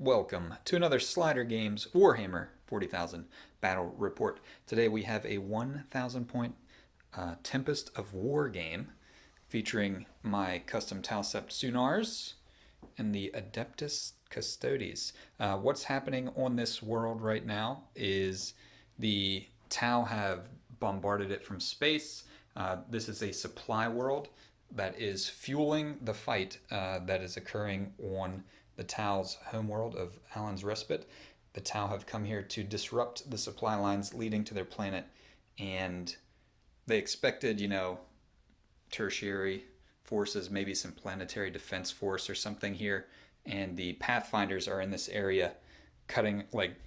welcome to another Slider Games Warhammer 40,000 Battle Report. Today we have a 1,000 point Tempest of War game featuring my custom Talsept Sunars and the Adeptus Custodes. What's happening on this world right now is the Tau have bombarded it from space. This is a supply world that is fueling the fight that is occurring on the Tau's homeworld of Alan's Respite. The Tau have come here to disrupt the supply lines leading to their planet, and they expected, tertiary forces, maybe some planetary defense force or something here, and the Pathfinders are in this area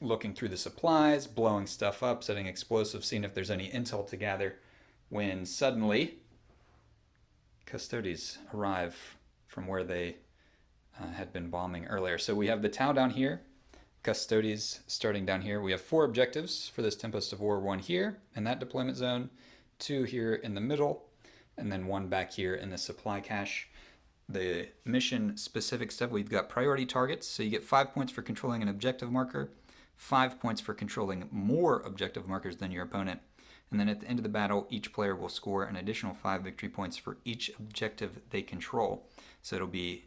looking through the supplies, blowing stuff up, setting explosives, seeing if there's any intel to gather, when suddenly Custodes arrive from where they had been bombing earlier. So we have the Tau down here, Custodes starting down here. We have 4 objectives for this Tempest of War, 1 here in that deployment zone, 2 here in the middle, and then 1 back here in the supply cache. The mission specific stuff, we've got priority targets, so you get 5 points for controlling an objective marker, 5 points for controlling more objective markers than your opponent, and then at the end of the battle, each player will score an additional 5 victory points for each objective they control. So it'll be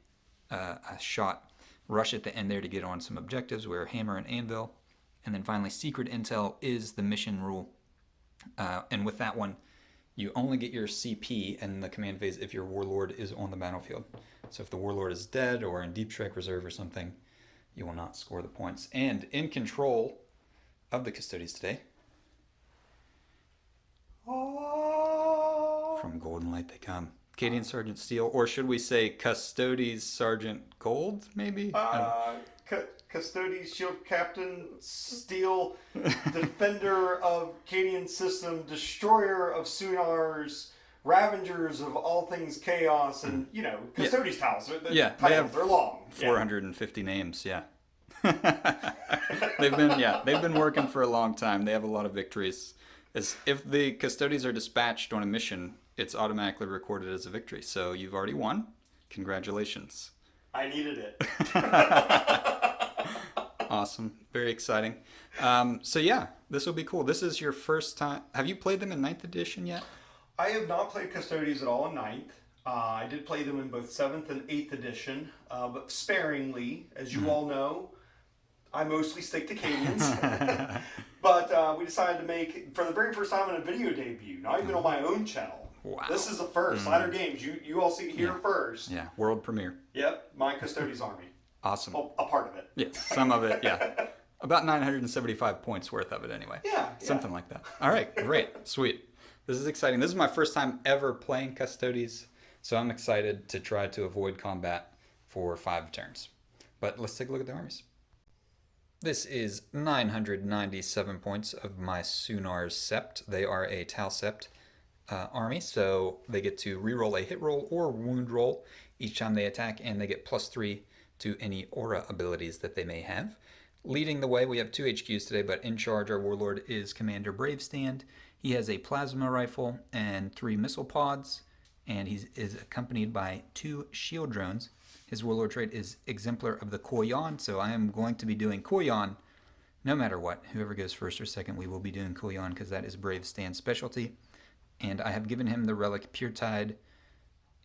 a shot rush at the end there to get on some objectives where hammer and anvil. And then finally, secret intel is the mission rule. And with that one, you only get your CP in the command phase if your warlord is on the battlefield. So if the warlord is dead or in deep strike reserve or something, you will not score the points. And in control of the Custodes today, from Golden Light they come, Cadian Sergeant Steel, or should we say Custodes Sergeant Gold, maybe? Custodes Shield Captain Steel, Defender of Cadian System, Destroyer of Sunars, Ravengers of all things Chaos, and, Custodes titles. They're long. 450 names, yeah. They've been working for a long time. They have a lot of victories. If the Custodes are dispatched on a mission, it's automatically recorded as a victory. So you've already won. Congratulations. I needed it. Awesome. Very exciting. This will be cool. This is your first time. Have you played them in 9th edition yet? I have not played Custodes at all in 9th. I did play them in both 7th and 8th edition, but sparingly. As you all know, I mostly stick to Cadians. But we decided to make, for the very first time in a video debut, not even on my own channel. Wow. This is the first. Slider Games, you all see it here first. Yeah, world premiere. Yep, my Custodes army. Awesome. Well, a part of it. Yes, some of it, yeah. About 975 points worth of it anyway. Yeah. Something like that. All right, great, sweet. This is exciting. This is my first time ever playing Custodes, so I'm excited to try to avoid combat for 5 turns. But let's take a look at the armies. This is 997 points of my Sunars Sept. They are a Talsept army, so they get to reroll a hit roll or wound roll each time they attack, and they get +3 to any aura abilities that they may have. Leading the way, we have 2 HQs today, but in charge, our warlord is Commander Bravestand. He has a plasma rifle and 3 missile pods, and he is accompanied by 2 shield drones. His warlord trait is Exemplar of the Koyan, so I am going to be doing Koyan no matter what. Whoever goes first or second, we will be doing Koyan because that is Bravestand's specialty. And I have given him the Relic Puretide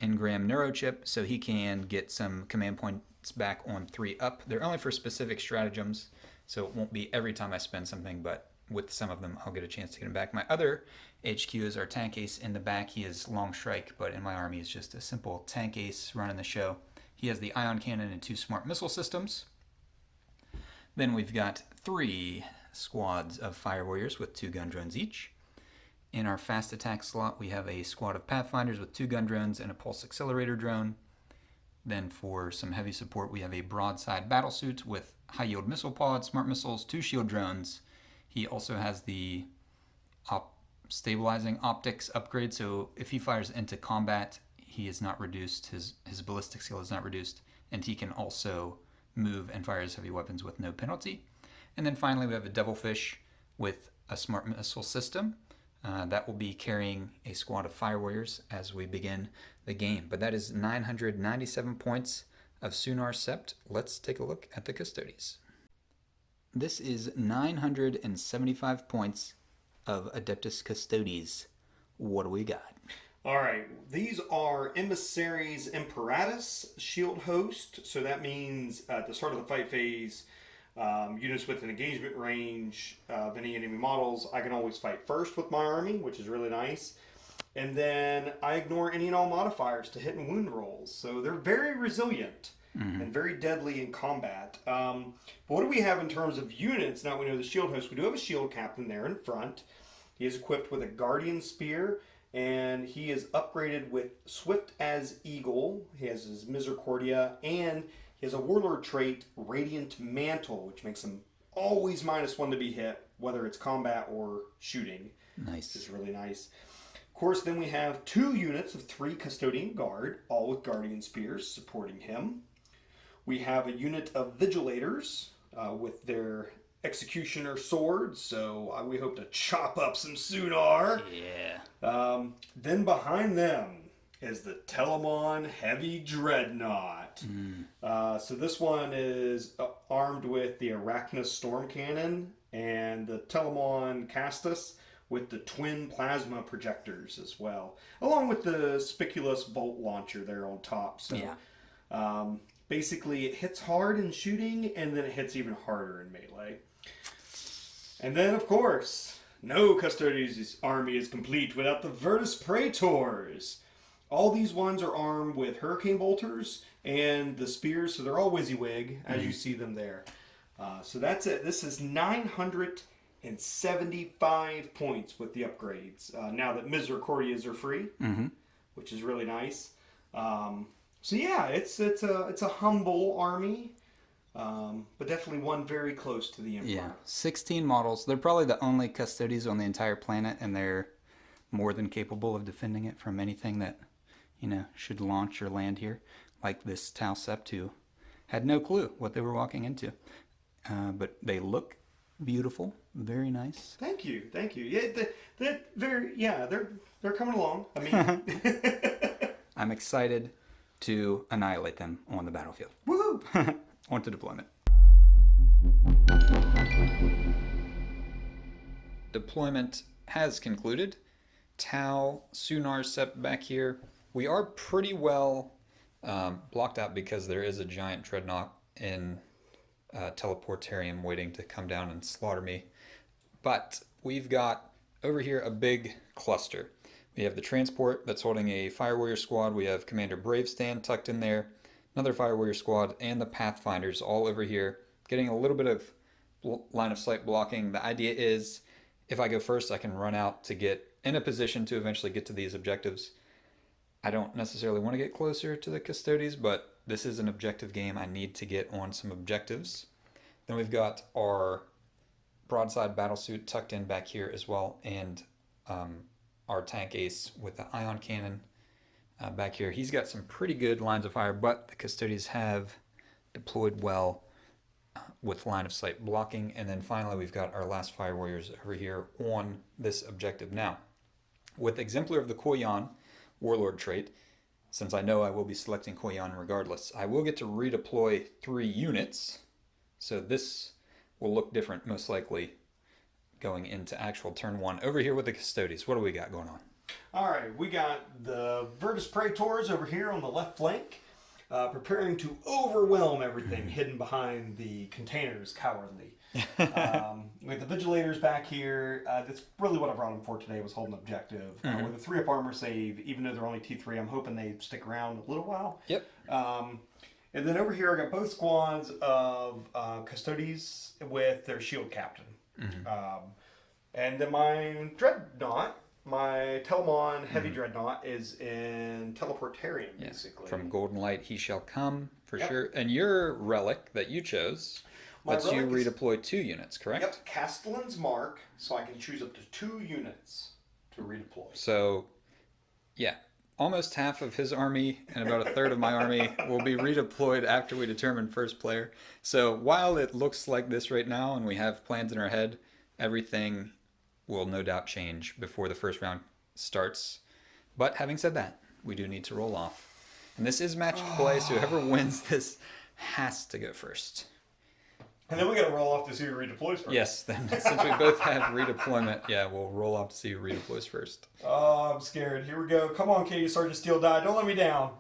Engram Neurochip so he can get some command points back on 3 up. They're only for specific stratagems, so it won't be every time I spend something, but with some of them I'll get a chance to get him back. My other HQ is our Tank Ace in the back. He is Long Strike, but in my army is just a simple Tank Ace running the show. He has the Ion Cannon and 2 Smart Missile Systems. Then we've got 3 squads of Fire Warriors with 2 gun drones each. In our fast attack slot, we have a squad of Pathfinders with 2 gun drones and a Pulse Accelerator drone. Then for some heavy support, we have a broadside battlesuit with high yield missile pod, smart missiles, 2 shield drones. He also has the stabilizing optics upgrade, so if he fires into combat, he is not reduced, his ballistic skill is not reduced, and he can also move and fire his heavy weapons with no penalty. And then finally, we have a Devilfish with a smart missile system. That will be carrying a squad of Fire Warriors as we begin the game. But that is 997 points of Sunar Sept, let's take a look at the Custodes. This is 975 points of Adeptus Custodes. What do we got? All right, these are Emissaries Imperatus Shield Host. So that means at the start of the fight phase, units with an engagement range of any enemy models, I can always fight first with my army, which is really nice. And then I ignore any and all modifiers to hit and wound rolls. So they're very resilient and very deadly in combat. But what do we have in terms of units? Now we know the Shield Host. We do have a Shield Captain there in front. He is equipped with a Guardian Spear, and he is upgraded with Swift as Eagle. He has his Misericordia, and he has a Warlord trait, Radiant Mantle, which makes him always -1 to be hit, whether it's combat or shooting. Nice. Which is really nice. Of course, then we have 2 units of 3 Custodian Guard, all with Guardian Spears supporting him. We have a unit of Vigilators with their Executioner Swords, so we hope to chop up some Sunar. Yeah. Then behind them is the Telamon Heavy Dreadnought. So this one is armed with the Arachnus Storm Cannon and the Telamon Castus with the twin plasma projectors as well, along with the Spiculus Bolt Launcher there on top. So basically it hits hard in shooting, and then it hits even harder in melee. And then, of course, no Custodes' army is complete without the Virtus Praetors. All these ones are armed with Hurricane Bolters and the Spears, so they're all WYSIWYG, as you see them there. So that's it. This is 975 points with the upgrades. Now that Misericordias are free, which is really nice. So yeah, it's a humble army. But definitely one very close to the Empire. Yeah, 16 models. They're probably the only Custodes on the entire planet, and they're more than capable of defending it from anything that, should launch or land here, like this Tau Sept, who had no clue what they were walking into. But they look beautiful, very nice. Thank you. Yeah, they're coming along. I mean, I'm excited to annihilate them on the battlefield. woohoo! On to deployment. Deployment has concluded. Tau, Sunar Sept back here. We are pretty well blocked out because there is a giant dreadnought in Teleportarium waiting to come down and slaughter me. But we've got over here a big cluster. We have the transport that's holding a Fire Warrior squad. We have Commander Bravestand tucked in there. Another Fire Warrior squad, and the Pathfinders all over here, getting a little bit of line of sight blocking. The idea is, if I go first, I can run out to get in a position to eventually get to these objectives. I don't necessarily want to get closer to the Custodes, but this is an objective game. I need to get on some objectives. Then we've got our broadside battlesuit tucked in back here as well, and our tank ace with the ion cannon back here. He's got some pretty good lines of fire, but the Custodes have deployed well with line of sight blocking. And then finally, we've got our last Fire Warriors over here on this objective. Now, with Exemplar of the Koyan Warlord trait, since I know I will be selecting Koyan regardless, I will get to redeploy 3 units. So this will look different, most likely, going into actual turn 1. Over here with the Custodes, what do we got going on? All right, we got the Virtus Praetors over here on the left flank, preparing to overwhelm everything hidden behind the containers cowardly. With the Vigilators back here, that's really what I brought them for today, was hold an objective. With a 3-up armor save, even though they're only T3, I'm hoping they stick around a little while. Yep. And then over here, I got both squads of Custodes with their shield captain. And then my Dreadnought, my Telamon Heavy Dreadnought, is in Teleportarium, basically. From Golden Light, he shall come, for sure. And your relic that you chose lets you redeploy 2 units, correct? Yep, Castellan's Mark, so I can choose up to 2 units to redeploy. So, yeah, almost half of his army and about a third of my army will be redeployed after we determine first player. So while it looks like this right now and we have plans in our head, everything will no doubt change before the first round starts. But having said that, we do need to roll off. And this is match play, so whoever wins this has to go first. And then we got to roll off to see who redeploys first. Yes, then since we both have redeployment, yeah, we'll roll off to see who redeploys first. Oh, I'm scared. Here we go. Come on, Katie, Sergeant Steele die. Don't let me down.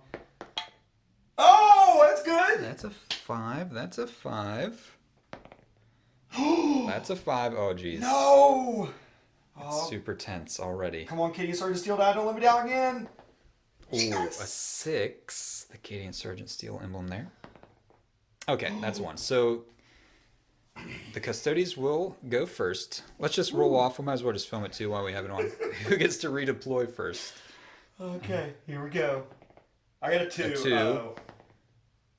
Oh, that's good. That's a 5. That's a 5. That's a 5. Oh, geez. No. It's super tense already. Come on, Katie, Sergeant Steele die. Don't let me down again. Ooh, Yes. a 6. The Acadian Sergeant Steel emblem there. Okay, that's 1. So the Custodes will go first. Let's just roll off. We might as well just film it too while we have it on. Who gets to redeploy first? Okay, here we go. I got a 2. A 2. Uh-oh.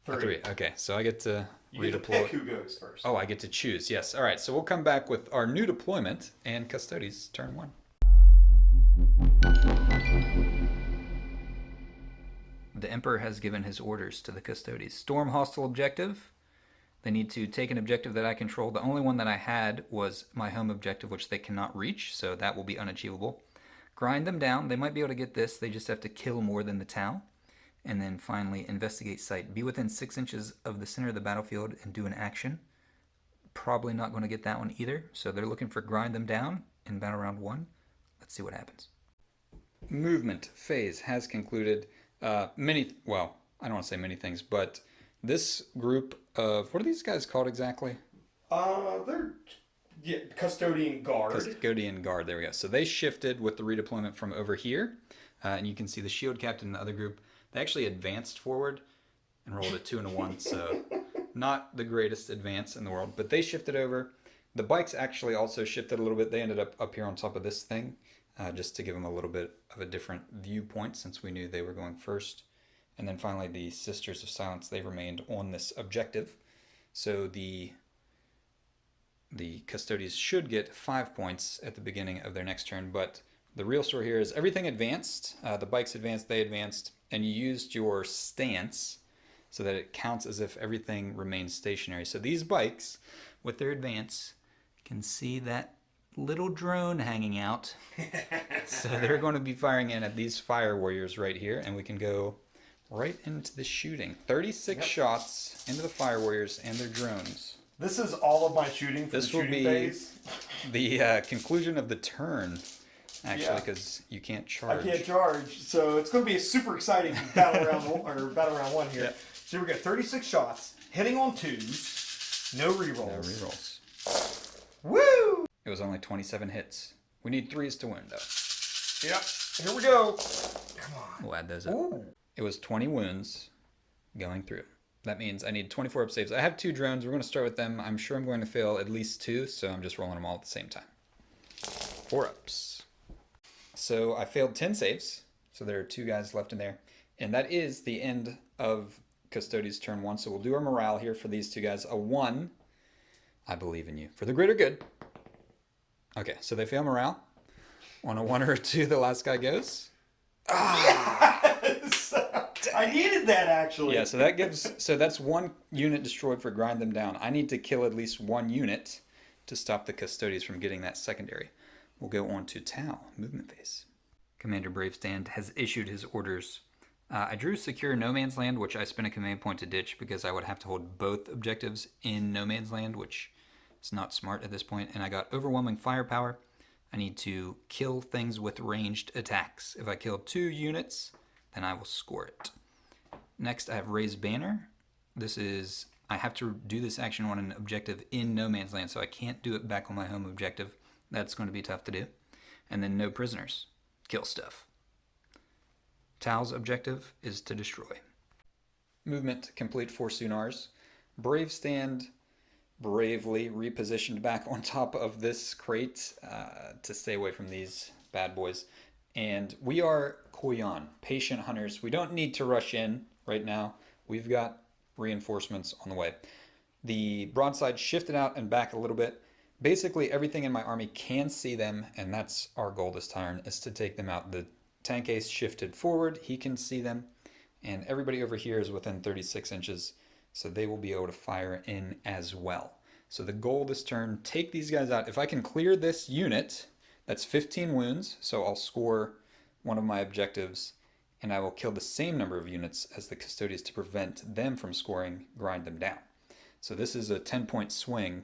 A 3. Okay, so I get to You get to redeploy. pick who goes first. Oh, I get to choose. Yes. All right. So we'll come back with our new deployment and Custodes turn 1. The Emperor has given his orders to the Custodes. Storm hostile objective. They need to take an objective that I control. The only one that I had was my home objective, which they cannot reach, so that will be unachievable. Grind them down. They might be able to get this. They just have to kill more than the Tau. And then finally, investigate site. Be within 6 inches of the center of the battlefield and do an action. Probably not going to get that one either. So they're looking for grind them down in battle round 1. Let's see what happens. Movement phase has concluded. I don't want to say many things, but this group of, what are these guys called exactly? They're Custodian Guard. Custodian Guard, there we go. So they shifted with the redeployment from over here. And you can see the shield captain in the other group. They actually advanced forward and rolled a 2 and a 1, so not the greatest advance in the world. But they shifted over. The bikes actually also shifted a little bit. They ended up here on top of this thing, just to give them a little bit of a different viewpoint since we knew they were going first. And then finally, the Sisters of Silence, they remained on this objective. So the Custodes should get 5 points at the beginning of their next turn, but the real story here is everything advanced. The bikes advanced, they advanced, and you used your stance so that it counts as if everything remains stationary. So these bikes, with their advance, can see that little drone hanging out. So they're going to be firing in at these fire warriors right here, and we can go right into the shooting. 36 shots into the fire warriors and their drones. This is all of my shooting for This the will shooting be phase. the conclusion of the turn, actually, Yeah. because you can't charge. I can't charge, so it's going to be a super exciting battle round 1 here. Yeah. So we got 36 shots, hitting on 2s, no rerolls. No rerolls. Woo! It was only 27 hits. We need 3s to win, though. Yep. Here we go. Come on. We'll add those up. Ooh. It was 20 wounds going through. That means I need 24 up saves. I have 2 drones. We're going to start with them. I'm sure I'm going to fail at least 2, so I'm just rolling them all at the same time. 4 ups. So I failed 10 saves. So there are 2 guys left in there. And that is the end of Custodes turn 1. So we'll do our morale here for these 2 guys. A 1. I believe in you. For the greater good. Okay, so they fail morale. On a 1 or a 2, the last guy goes. Yes! I needed that, actually. Yeah, so that's 1 unit destroyed for grind them down. I need to kill at least 1 unit to stop the Custodes from getting that secondary. We'll go on to Tau, movement phase. Commander Bravestand has issued his orders. I drew secure no man's land, which I spent a command point to ditch because I would have to hold both objectives in no man's land, which is not smart at this point. And I got overwhelming firepower. I need to kill things with ranged attacks. If I kill 2 units, then I will score it. Next, I have Raise Banner. I have to do this action on an objective in no man's land, so I can't do it back on my home objective. That's going to be tough to do. And then No Prisoners. Kill stuff. Tau's objective is to destroy. Movement complete for Sunars. Bravestand bravely repositioned back on top of this crate to stay away from these bad boys. And we are Koyan, patient hunters. We don't need to rush in right now. We've got reinforcements on the way. The broadside shifted out and back a little bit. Basically, everything in my army can see them, and that's our goal this turn, is to take them out. The tank ace shifted forward. He can see them. And everybody over here is within 36 inches, so they will be able to fire in as well. So the goal this turn, take these guys out. If I can clear this unit, that's 15 wounds, so I'll score one of my objectives, and I will kill the same number of units as the Custodians to prevent them from scoring, grind them down. So this is a 10-point swing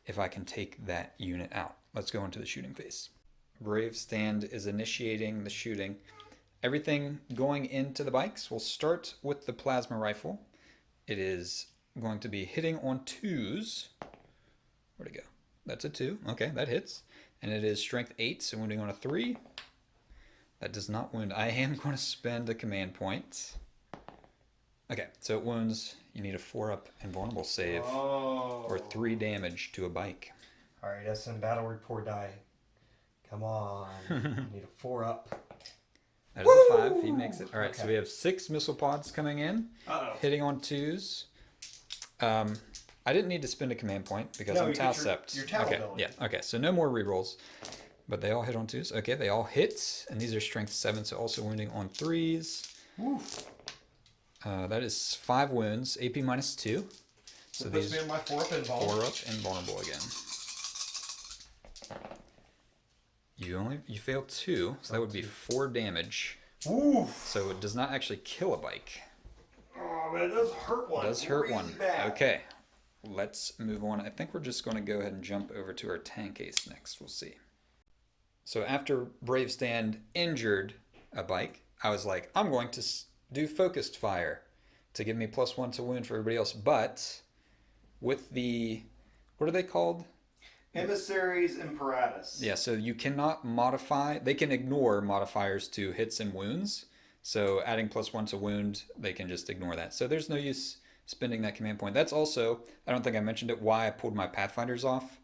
if I can take that unit out. Let's go into the shooting phase. Brave Stand is initiating the shooting. Everything going into the bikes will start with the plasma rifle. It is going to be hitting on 2s. Where'd it go? That's a 2. Okay, that hits. And it is strength 8, so wounding on a 3. That does not wound. I am going to spend a command point. Okay, so it wounds. You need a 4-up invulnerable save or 3 damage to a bike. All right, SM battle report die. Come on. You need a 4-up. That is a 5. He makes it. All right, Okay. so we have 6 missile pods coming in, hitting on 2s. I didn't need to spend a command point because No, I'm you get Tau your- Sept. your Tau okay, ability. yeah, okay. So no more rerolls, but they all hit on 2s. Okay, they all hit, and these are strength 7, so also wounding on 3s. Woof. That is 5 wounds, AP minus 2. So So this these being my 4-up invul. 4 up and vulnerable again. You failed 2, so that would be 4 damage. Woof. So it does not actually kill a bike. Oh, but it does hurt one. It does hurt really one. Bad. Okay, let's move on. I think we're just going to go ahead and jump over to our tank ace next. We'll see. So after Brave Stand injured a bike, I was like, I'm going to do focused fire to give me +1 to wound for everybody else. But with the, what are they called? Emissaries Imperatus. Yeah, so you cannot modify, they can ignore modifiers to hits and wounds. So adding +1 to wound, they can just ignore that. So there's no use spending that command point. That's also, I don't think I mentioned it, why I pulled my Pathfinders off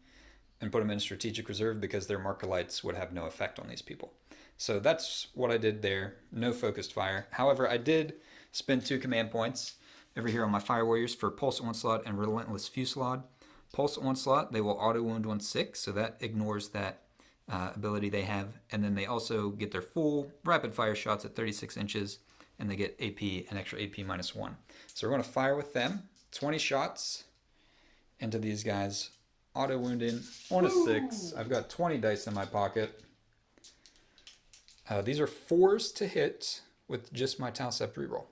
and put them in strategic reserve, because their marker lights would have no effect on these people. So that's what I did there. No focused fire. However, I did spend 2 command points over here on my Fire Warriors for Pulse Onslaught and Relentless Fusillade. Pulse Onslaught, they will auto wound on 6, so that ignores that ability they have. And then they also get their full rapid fire shots at 36 inches, and they get AP, an extra AP minus 1. So we're going to fire with them. 20 shots into these guys. Auto wounding on a 6. I've got 20 dice in my pocket. These are 4s to hit with just my Tau Sept reroll.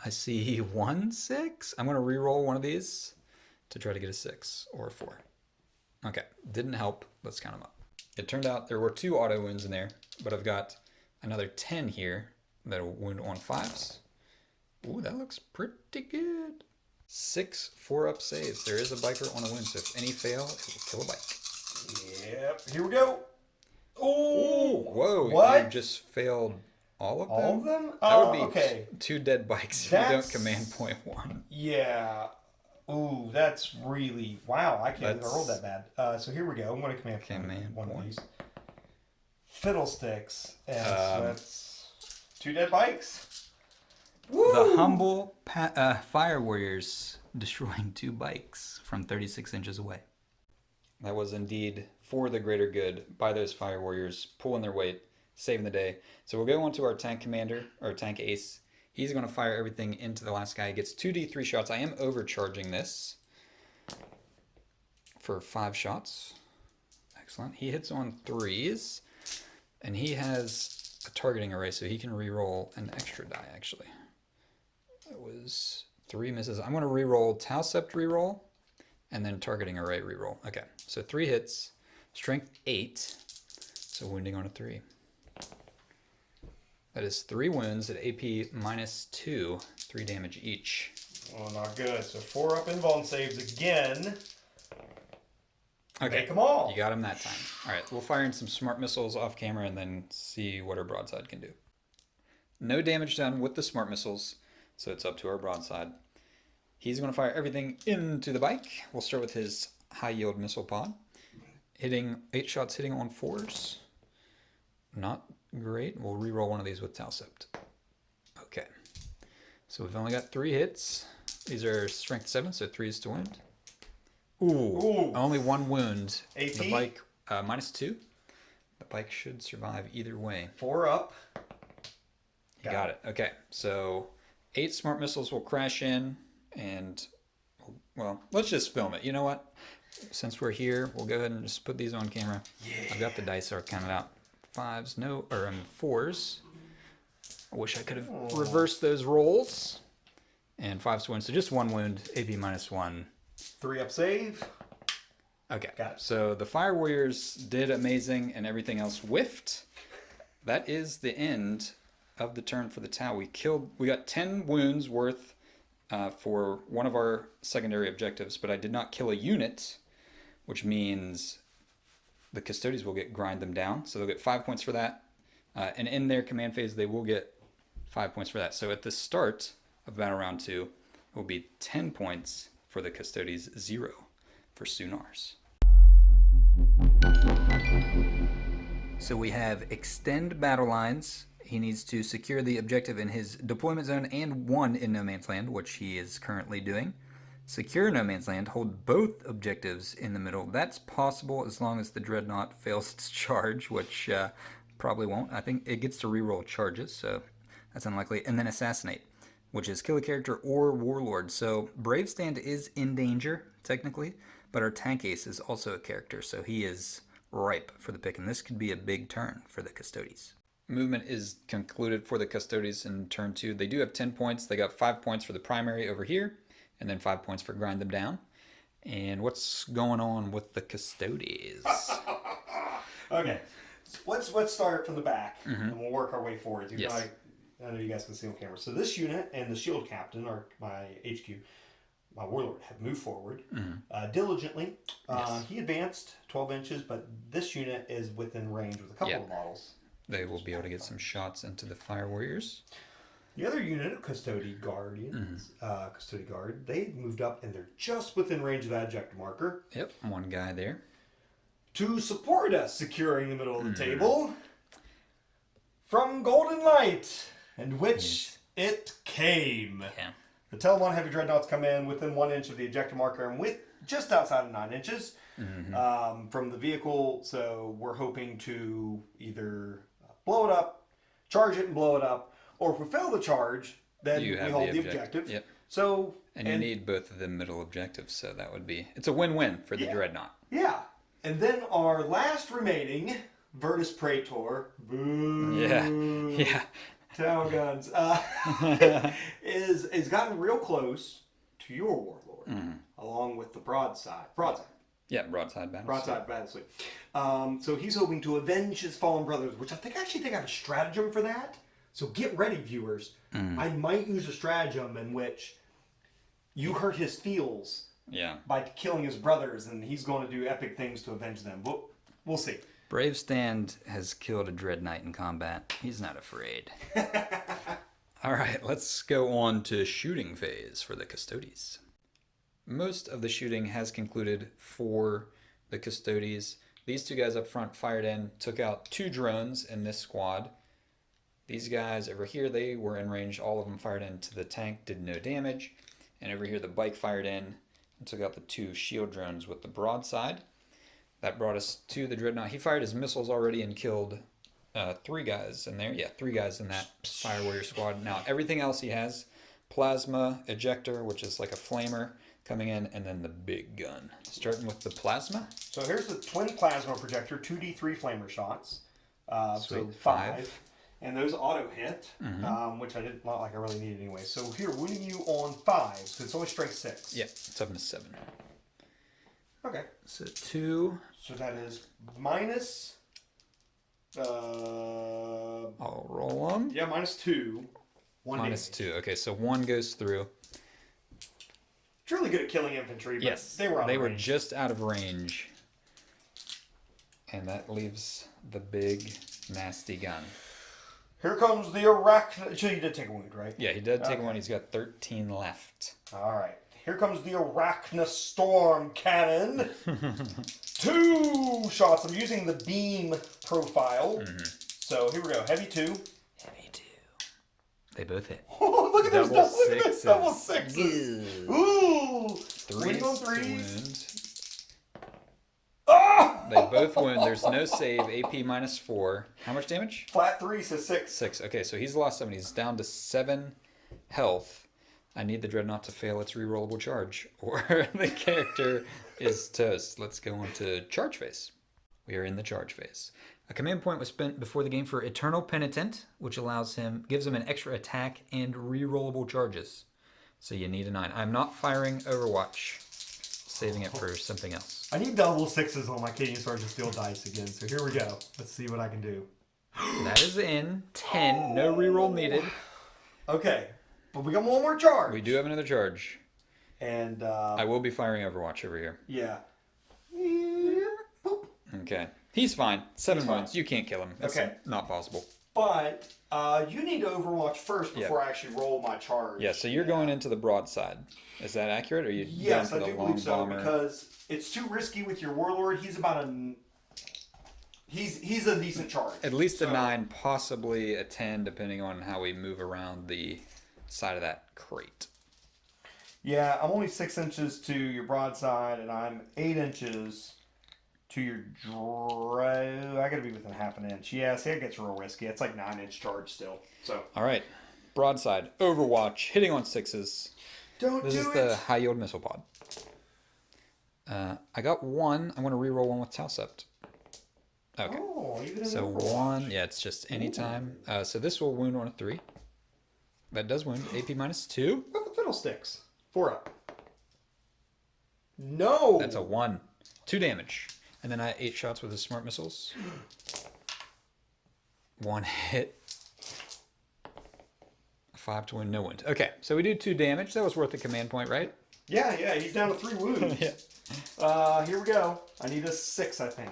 I see 1 6. I'm going to reroll one of these to try to get a 6 or a 4. Okay, didn't help. Let's count them up. It turned out there were 2 auto wounds in there, but I've got another 10 here that'll wound on 5s. Ooh, that looks pretty good. 6 4-up saves. There is a biker on a wound, so if any fail, it will kill a bike. Yep. Here we go. Oh, Whoa, What? you just failed all of them? all of them? That Oh, would be okay. 2 dead bikes if you don't That's- command point 1. Yeah. Ooh, that's really... Wow, I can't believe I That's- rolled that bad. So here we go. I'm going to command one of these. Fiddlesticks. And so that's... 2 dead bikes. The humble Fire Warriors destroying 2 bikes from 36 inches away. That was indeed for the greater good by those Fire Warriors, pulling their weight, saving the day. So we'll go on to our tank commander, or tank ace. He's going to fire everything into the last guy. He gets 2d3 shots. I am overcharging this for 5 shots. Excellent. He hits on 3s, and he has a targeting array, so he can re-roll an extra die, actually. That was 3 misses. I'm going to re-roll Tau Sept re-roll, and then targeting array re-roll. Okay, so 3 hits, strength 8, so wounding on a 3. That is 3 wounds at AP minus 2, 3 damage each. Oh, not good. So 4-up invuln saves again. Okay, Make them all. you got him that time. All right, we'll fire in some smart missiles off camera and then see what our broadside can do. No damage done with the smart missiles, so it's up to our broadside. He's going to fire everything into the bike. We'll start with his high yield missile pod. Hitting 8 shots, hitting on 4s. Not great. We'll re-roll one of these with Tau Sept. Okay. So we've only got 3 hits. These are strength 7, so 3s to wound. Ooh. Only 1 wound. AP? The bike, minus 2. The bike should survive either way. 4-up. You got it. Okay. So 8 smart missiles will crash in, and, well, let's just film it. You know what? Since we're here, we'll go ahead and just put these on camera. Yeah. I've got the dice are counted out. 5s, no, or I mean 4s. I wish I could have reversed those rolls. And 5 wound, so just 1 wound, AP -1. 3-up save. Okay, Got it. so the Fire Warriors did amazing and everything else whiffed. That is the end of the turn for the Tau. We got 10 wounds worth for one of our secondary objectives, but I did not kill a unit, which means the Custodians will grind them down. So they'll get 5 points for that. And in their command phase, they will get 5 points for that. So at the start of Battle Round 2, it will be 10 points for the Custodians, 0 for Sunars. So we have extend battle lines. He needs to secure the objective in his deployment zone and 1 in No Man's Land, which he is currently doing. Secure No Man's Land, hold both objectives in the middle. That's possible as long as the Dreadnought fails its charge, which probably won't. I think it gets to reroll charges, so that's unlikely. And then assassinate, which is kill a character or warlord. So Brave Stand is in danger, technically, but our tank ace is also a character, so he is ripe for the pick, and this could be a big turn for the Custodians. Movement is concluded for the Custodians in turn 2. They do have 10 points. They got 5 points for the primary over here, and then 5 points for grind them down. And what's going on with the Custodians? Okay, let's start from the back, and we'll work our way forward. Yes. I know you guys can see on camera. So this unit and the shield captain, or my HQ, my warlord, have moved forward diligently. Yes. He advanced 12 inches, but this unit is within range with a couple of models. They will be able to get some shots into the Fire Warriors. The other unit of Custody Guardians, Custody Guard, they moved up and they're just within range of that objective marker. Yep, one guy there. To support us securing the middle of the table, from Golden Light, and which it came. Yeah. The Telemon Heavy Dreadnoughts come in within 1 inch of the objective marker and with just outside of 9 inches from the vehicle. So we're hoping to either blow it up, charge it and blow it up, or if we fail the charge, then we hold the objective. Yep. So And you need both of the middle objectives, so that would be... It's a win-win for the Dreadnought. yeah. And then our last remaining Virtus Praetor, boo, Yeah. Tau guns, is gotten real close to your warlord, along with the broadside. Yeah, broadside battle. Broadside battle. So he's hoping to avenge his fallen brothers, which I actually think I have a stratagem for that. So get ready, viewers. I might use a stratagem in which you hurt his feels by killing his brothers, and he's going to do epic things to avenge them. We'll see. Brave Stand has killed a Dreadnought in combat. He's not afraid. All right, let's go on to shooting phase for the Custodians. Most of the shooting has concluded for the Custodians. These two guys up front fired in, took out 2 drones in this squad. These guys over here, they were in range. All of them fired into the tank, did no damage. And over here, the bike fired in and took out the 2 shield drones with the broadside. That brought us to the Dreadnought. He fired his missiles already and killed 3 guys in there. Yeah, 3 guys in that Fire Warrior squad. Now, everything else he has, plasma ejector, which is like a flamer coming in, and then the big gun. Starting with the plasma. So here's the twin plasma projector, 2d3 flamer shots. So Sweet. 5. And those auto hit, which I didn't not like I really needed anyway. So here, wounding you on 5, because it's only strength 6. Yeah, it's up to 7. Okay. So 2. So that is minus. I'll roll them. Yeah, -2. 1 Minus damage. 2. Okay, so 1 goes through. It's really good at killing infantry, but Yes, they were out of were range. just out of range. And that leaves the big, nasty gun. Here comes the arachnid. So you did take a wound, right? Yeah, he did take 1. He's got 13 left. All right. Here comes the Arachnostorm Cannon. 2 shots. I'm using the beam profile. So here we go. Heavy 2. Heavy 2. They both hit. Oh, look at Double those. Look at this. sixes. Double 6s. Ooh. 3 Wounding on to 3s. wound. Ah! They both wound. There's no save. AP -4. How much damage? Flat 3, so 6. 6. Okay, so he's lost 7. He's down to 7 health. I need the Dreadnought to fail its rerollable charge, or the character is toast. Let's go on to charge phase. We are in the charge phase. A command point was spent before the game for Eternal Penitent, which gives him an extra attack and re-rollable charges. So you need a 9. I'm not firing Overwatch. Saving it for something else. I need double 6s on my Cadian Sergeant Steel dice again, so here we go. Let's see what I can do. That is in 10. No reroll needed. Okay, but we got one more charge. We do have another charge. And, I will be firing Overwatch over here. yeah. Boop. Okay. He's fine. 7 He's fine. wounds. You can't kill him. That's Okay. not possible. But you need to Overwatch first before I actually roll my charge. Yeah, so you're going into the broadside. Is that accurate? Or are you Yes, going I for do the long believe so, bomber? because it's too risky with your Warlord. He's about a... He's a decent charge. At least a So- 9, possibly a 10, depending on how we move around the side of that crate. Yeah, I'm only 6 inches to your broadside, and I'm 8 inches to your I gotta be within half an inch. Yeah, see, it gets real risky. It's like 9-inch charge still. So All right. Broadside. Overwatch. Hitting on 6s. don't This do is it. the high yield missile pod. I got 1. I'm going to reroll 1 with Talsept. Okay. Oh, even in So Overwatch. 1. Yeah, it's just any time. So this will wound on a 3. That does wound. AP minus 2. What the fiddlesticks? 4 up. No. That's a 1. 2 damage. And then I 8 shots with the smart missiles. 1 hit. 5 to wound, no wound. Okay, so we do 2 damage. That was worth the command point, right? Yeah, he's down to 3 wounds. Yeah. Here we go. I need a 6, I think.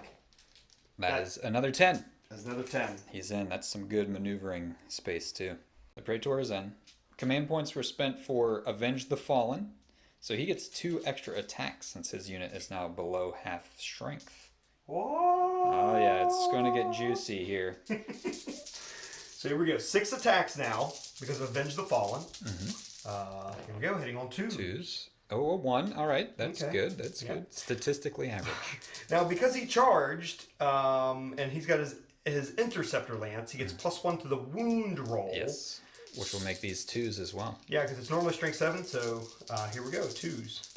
That is another 10. That's another 10. He's in. That's some good maneuvering space, too. The Praetor is in. Command points were spent for Avenge the Fallen. So he gets 2 extra attacks since his unit is now below half strength. Whoa. Oh, yeah, it's going to get juicy here. So here we go. 6 attacks now because of Avenge the Fallen. Here we go. Hitting on 2. 2s. Oh, a 1. All right, that's Okay. good. That's Yeah. good. Statistically average. Now, because he charged, and he's got his interceptor lance, he gets +1 to the wound roll. Yes. Which will make these 2s as well. Yeah, because it's normally strength 7, so here we go. 2s.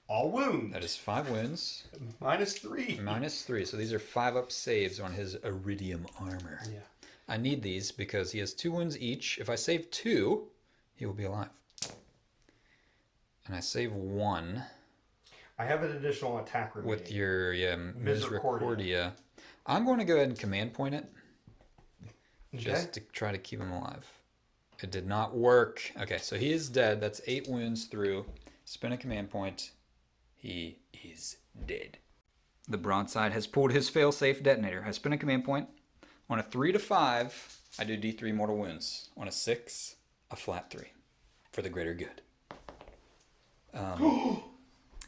All wound. That is 5 wounds. -3. Minus 3. So these are 5-up saves on his Iridium armor. Yeah. I need these because he has 2 wounds each. If I save 2, he will be alive. And I save 1 I have an additional attack remaining. with your Misericordia. Misericordia. I'm going to go ahead and command point it. Okay. Just to try to keep him alive. It did not work. Okay, so he is dead. That's 8 wounds through. Spin a command point. He is dead. The broadside has pulled his failsafe detonator. I spin a command point. On a 3 to 5, I do D3 mortal wounds. On a 6, a flat 3. For the greater good.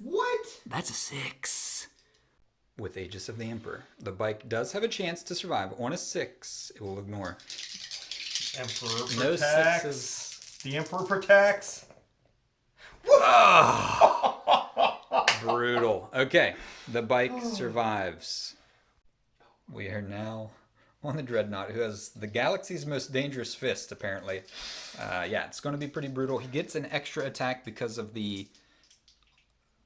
What? That's a 6. With Aegis of the Emperor. The bike does have a chance to survive. On a 6, it will ignore. Emperor No protects. sixes. The Emperor protects. Brutal. Okay, the bike survives. We are now on the Dreadnought, who has the galaxy's most dangerous fist, apparently. Yeah, it's going to be pretty brutal. He gets an extra attack because of the...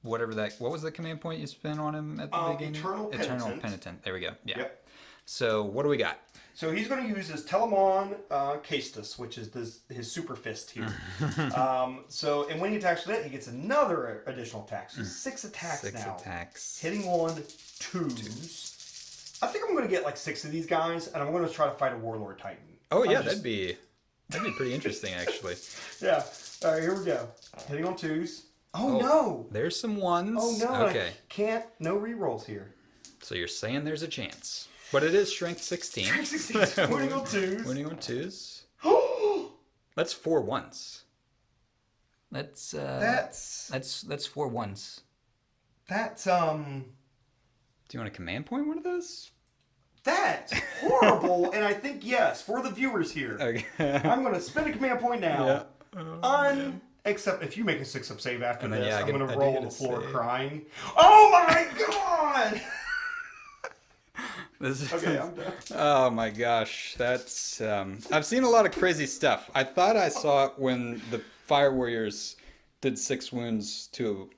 What was the command point you spent on him at the beginning? Eternal Penitent. Penitent. There we go. Yeah. Yep. So, what do we got? So he's going to use his Telemon Castus, which is his super fist here. And when he attacks with it, he gets another additional attack. So 6 attacks 6 now. attacks. Hitting on 2s. I think I'm going to get like 6 of these guys, and I'm going to try to fight a Warlord Titan. Oh, yeah, I'm just- that'd be pretty interesting, actually. Yeah. All right, here we go. Hitting on 2s. Oh, no. There's some 1s. Oh, no. Okay. I can't. No rerolls here. So you're saying there's a chance. But it is strength 16. Strength 16 is winning on 2s. Winning on 2s. That's 4 1s. That's That's 4 1s. That's Do you want to command point one of those? That's horrible. And I think yes, for the viewers here. Okay. I'm gonna spin a command point now. Except if you make a 6-up save after And then, this, yeah, I I'm get- gonna I do roll get on the a floor save. crying. Oh my god! This is, Okay, I'm done. Oh my gosh, that's I've seen a lot of crazy stuff. I thought I saw it when the Fire Warriors did 6 wounds to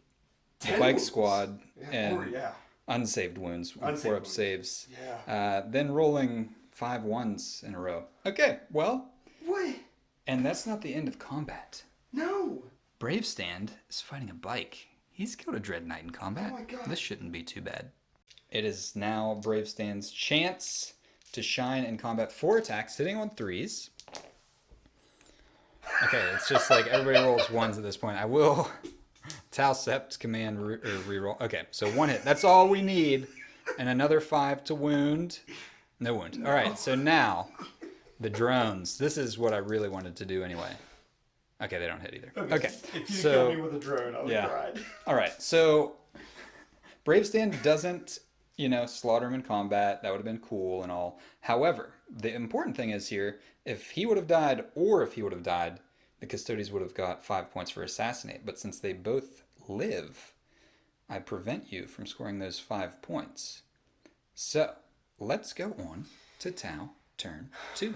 the 10 bike wounds. squad, Yeah, and or, yeah. unsaved wounds with Unsaved 4-up wounds. saves. Yeah. Then rolling 5 1s in a row. Okay, well, What? and that's not the end of combat. No. Brave Stand is fighting a bike. He's killed a Dread Knight in combat. Oh my God. This shouldn't be too bad. It is now Brave Stand's chance to shine in combat. 4 attacks, hitting on 3s. Okay, it's just like everybody rolls 1s at this point. I will Tal Sept command reroll. Okay, so 1 hit. That's all we need. And another 5 to wound. No wound. All right, so now the drones. This is what I really wanted to do anyway. Okay, they don't hit either. Okay, If you so killed me with a drone, I would yeah. have cried. all right, so Brave Stand doesn't, slaughter him in combat. That would have been cool and all. However, the important thing is here, if he would have died or if he would have died, the Custodes would have got 5 points for assassinate. But since they both live, I prevent you from scoring those 5 points. So let's go on to Tau turn 2.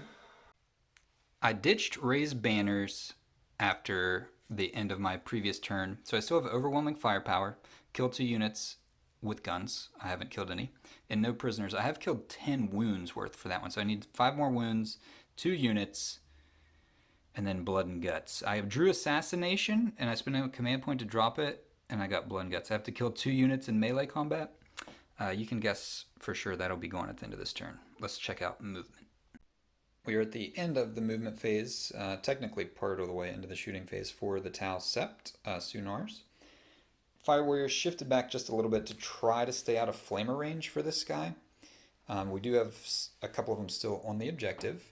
I ditched Raise Banners after the end of my previous turn, so I still have overwhelming firepower, killed 2 units with guns. I haven't killed any, and no prisoners. I have killed 10 wounds worth for that one, so I need 5 more wounds, 2 units, and then Blood and Guts. I have drew Assassination, and I spent a command point to drop it, and I got Blood and Guts. I have to kill 2 units in melee combat. You can guess for sure that'll be going at the end of this turn. Let's check out movement. We are at the end of the movement phase, technically part of the way into the shooting phase for the Tal Sept, Sunars. Fire Warriors shifted back just a little bit to try to stay out of flamer range for this guy. We do have a couple of them still on the objective.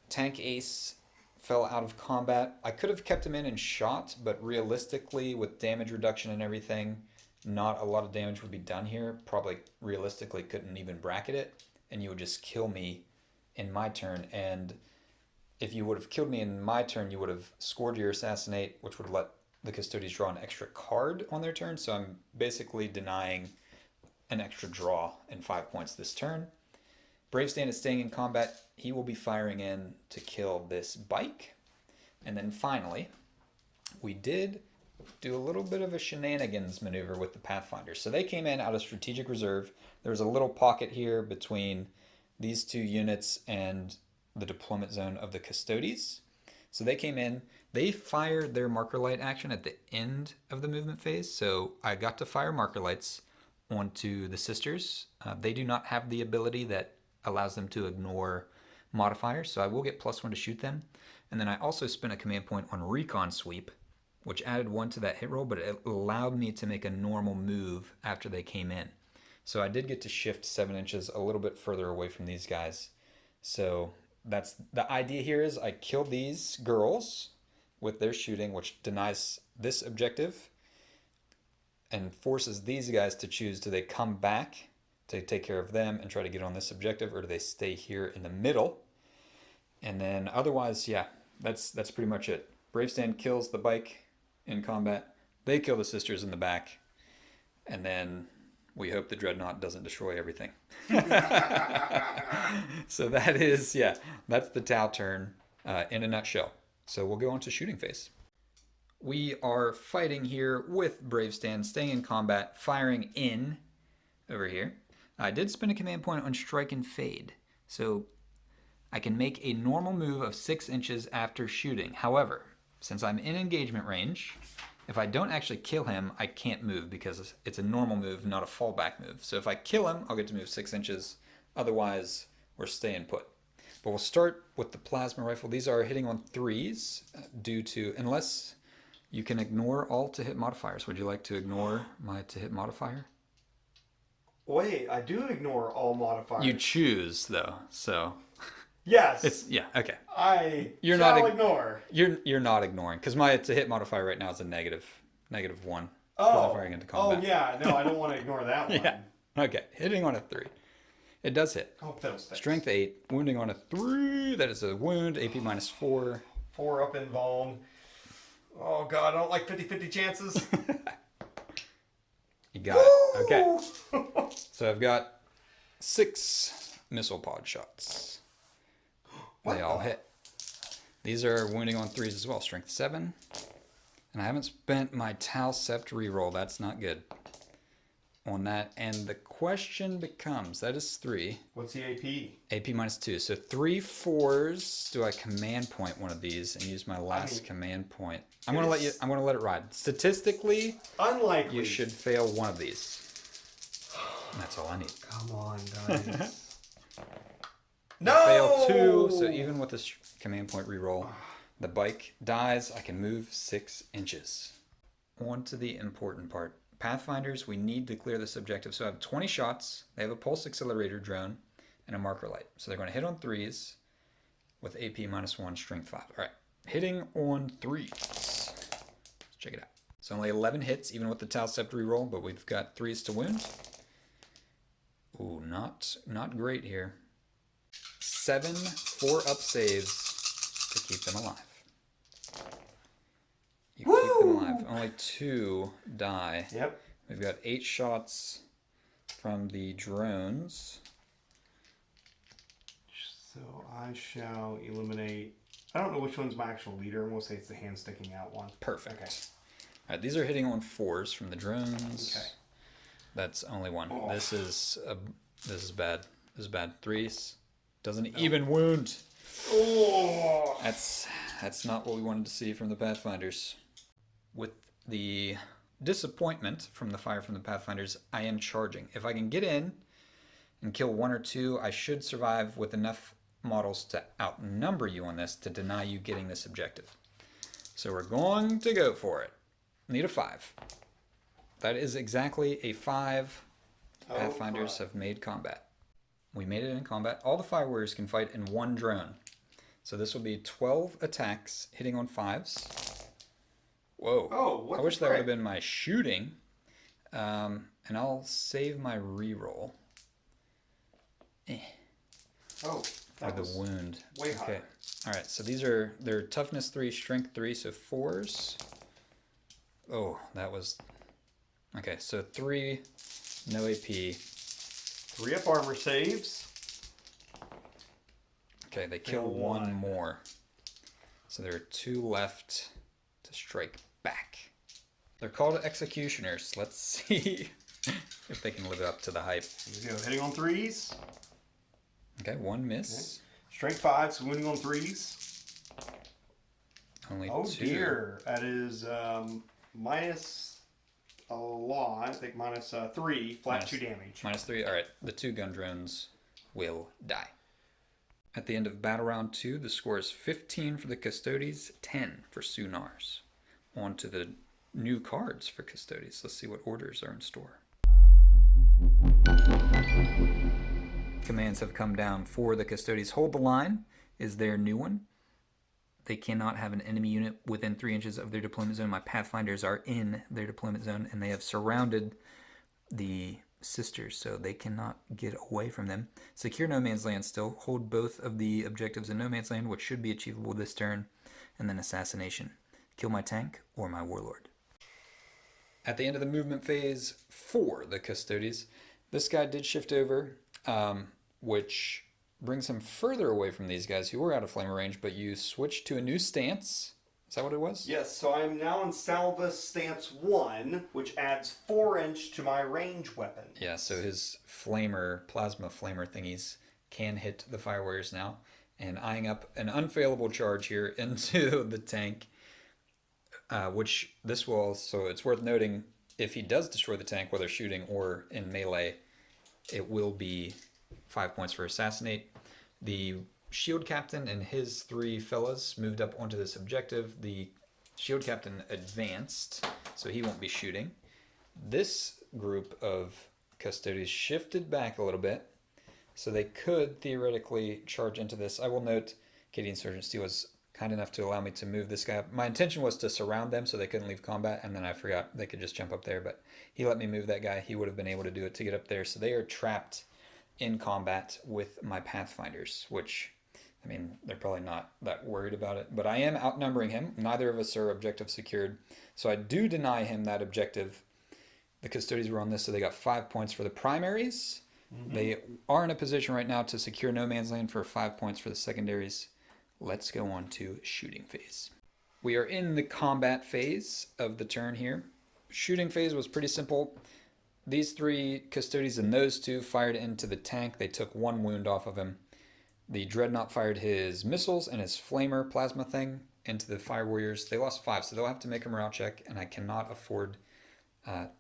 Tank Ace fell out of combat. I could have kept him in and shot, but realistically, with damage reduction and everything, not a lot of damage would be done here. Probably realistically couldn't even bracket it, and you would just kill me in my turn. And if you would have killed me in my turn, you would have scored your assassinate, which would let the Custodes draw an extra card on their turn. So I'm basically denying an extra draw and 5 points this turn. Brave Stand is staying in combat. He will be firing in to kill this bike. And then finally, we did do a little bit of a shenanigans maneuver with the Pathfinders. So they came in out of strategic reserve. There was a little pocket here between these 2 units and the deployment zone of the Custodes. So they came in, they fired their marker light action at the end of the movement phase. So I got to fire marker lights onto the sisters. They do not have the ability that allows them to ignore modifiers. So I will get +1 to shoot them. And then I also spent a command point on recon sweep, which added 1 to that hit roll, but it allowed me to make a normal move after they came in. So I did get to shift 7 inches a little bit further away from these guys. So that's the idea here is I killed these girls with their shooting, which denies this objective and forces these guys to choose, do they come back to take care of them and try to get on this objective, or do they stay here in the middle? And then otherwise, yeah, that's pretty much it. Brave Stand kills the bike in combat. They kill the sisters in the back. And then we hope the Dreadnought doesn't destroy everything. So that is, yeah, that's the Tau turn in a nutshell. So we'll go on to shooting phase. We are fighting here with Brave Stand, staying in combat, firing in over here. I did spend a command point on Strike and Fade. So I can make a normal move of 6 inches after shooting. However, since I'm in engagement range, if I don't actually kill him, I can't move because it's a normal move, not a fallback move. So if I kill him, I'll get to move 6 inches. Otherwise, we're staying put. But we'll start with the plasma rifle. These are hitting on 3s due to, unless you can ignore all to hit modifiers. Would you like to ignore my to hit modifier? Wait, I do ignore all modifiers. You choose though, so Yes. it's yeah okay. I You're shall not ignore. You're not ignoring because my to hit modifier right now is a negative -1. Oh. Firing into combat. Oh yeah, no, I don't want to ignore that one. Yeah. Okay. Hitting on a 3. It does hit. Oh, fiddlesticks. Strength 8. Wounding on a 3. That is a wound. AP -4. 4 up in Vuln. Oh god, I don't like 50-50 chances. You got it. Okay. So I've got 6 missile pod shots. They all hit. These are wounding on 3s as well. Strength 7. And I haven't spent my Tal Sept reroll. That's not good. on that. And the question becomes, that is 3. What's the AP? AP minus 2. So 3 4s. Do I command point one of these and use my last command point? I'm gonna let it ride. Statistically, Unlikely. you should fail one of these. That's all I need. Come on, guys. No! Fail 2, so even with this command point reroll, the bike dies. I can move 6 inches. On to the important part. Pathfinders, we need to clear this objective. So I have 20 shots. They have a pulse accelerator drone and a marker light. So they're going to hit on 3s with AP minus 1, strength 5. All right, hitting on 3s. Let's check it out. So only 11 hits, even with the Tau Sept reroll, but we've got 3s to wound. Ooh, not great here. 7 4-up saves to keep them alive. You keep them alive. Only 2 die. Yep. We've got 8 shots from the drones. So I shall eliminate. I don't know which one's my actual leader. I'm going to say it's the hand sticking out one. Perfect. Okay. All right, these are hitting on 4s from the drones. Okay. That's only 1. Oh. This is bad. This is bad. 3s. Doesn't even wound. Oh. That's not what we wanted to see from the Pathfinders. With the disappointment from the fire from the Pathfinders, I am charging. If I can get in and kill 1 or 2, I should survive with enough models to outnumber you on this to deny you getting this objective. So we're going to go for it. Need a 5. That is exactly a 5. Pathfinders have made combat. We made it in combat. All the fire warriors can fight in 1 drone. So this will be 12 attacks hitting on 5s. Whoa. Oh, what I the wish that would have frick? been my shooting. And I'll save my reroll. Oh, For that the was wound. way Okay. higher. Alright, so they're toughness 3, strength 3, so 4s. Oh, that was... Okay, so 3, no AP. 3 up armor saves. Okay, they kill Kill 1 one. more. So there are 2 left to strike back. They're called executioners. Let's see if they can live up to the hype. Here we go. Hitting on 3s. Okay, 1 miss. Strength 5, so wounding on 3s. Only Oh 2. dear. That is minus a lot. I think minus 3, flat Minus- 2 damage. Minus 3. Alright, the 2 gun drones will die. At the end of battle round 2, the score is 15 for the Custodes, 10 for Sunars. On to the new cards for Custodes. Let's see what orders are in store. Commands have come down for the Custodes. Hold the line is their new one. They cannot have an enemy unit within 3 inches of their deployment zone. My Pathfinders are in their deployment zone, and they have surrounded the sisters, so they cannot get away from them. Secure No Man's Land still. Hold both of the objectives in No Man's Land, which should be achievable this turn. And then Assassination. Kill my tank or my warlord. At the end of the movement phase for the Custodes, this guy did shift over, which brings him further away from these guys who were out of flamer range, but you switched to a new stance. Is that what it was? Yes, so I am now in Salva's Stance 1, which adds 4 inch to my range weapon. Yeah, so his plasma flamer thingies can hit the fire warriors now. And eyeing up an unfailable charge here into the tank, which this will, so it's worth noting, if he does destroy the tank, whether shooting or in melee, it will be 5 points for assassinate. The shield captain and his 3 fellas moved up onto this objective. The shield captain advanced, so he won't be shooting. This group of Custodes shifted back a little bit, so they could theoretically charge into this. I will note, Cadian Sergeant Steel was kind enough to allow me to move this guy up. My intention was to surround them so they couldn't leave combat, and then I forgot they could just jump up there, but he let me move that guy. He would have been able to do it to get up there, so they are trapped in combat with my Pathfinders, which, I mean, they're probably not that worried about it, but I am outnumbering him. Neither of us are objective secured, so I do deny him that objective. The Custodes were on this, so they got 5 points for the primaries. They are in a position right now to secure No Man's Land for 5 points for the secondaries. Let's go on to shooting phase. We are in the combat phase of the turn here. Shooting phase was pretty simple. these 3 custodians and those 2 fired into the tank. They took 1 wound off of him. The Dreadnought fired his missiles and his flamer plasma thing into the Fire Warriors. They lost 5, so they'll have to make a morale check, and I cannot afford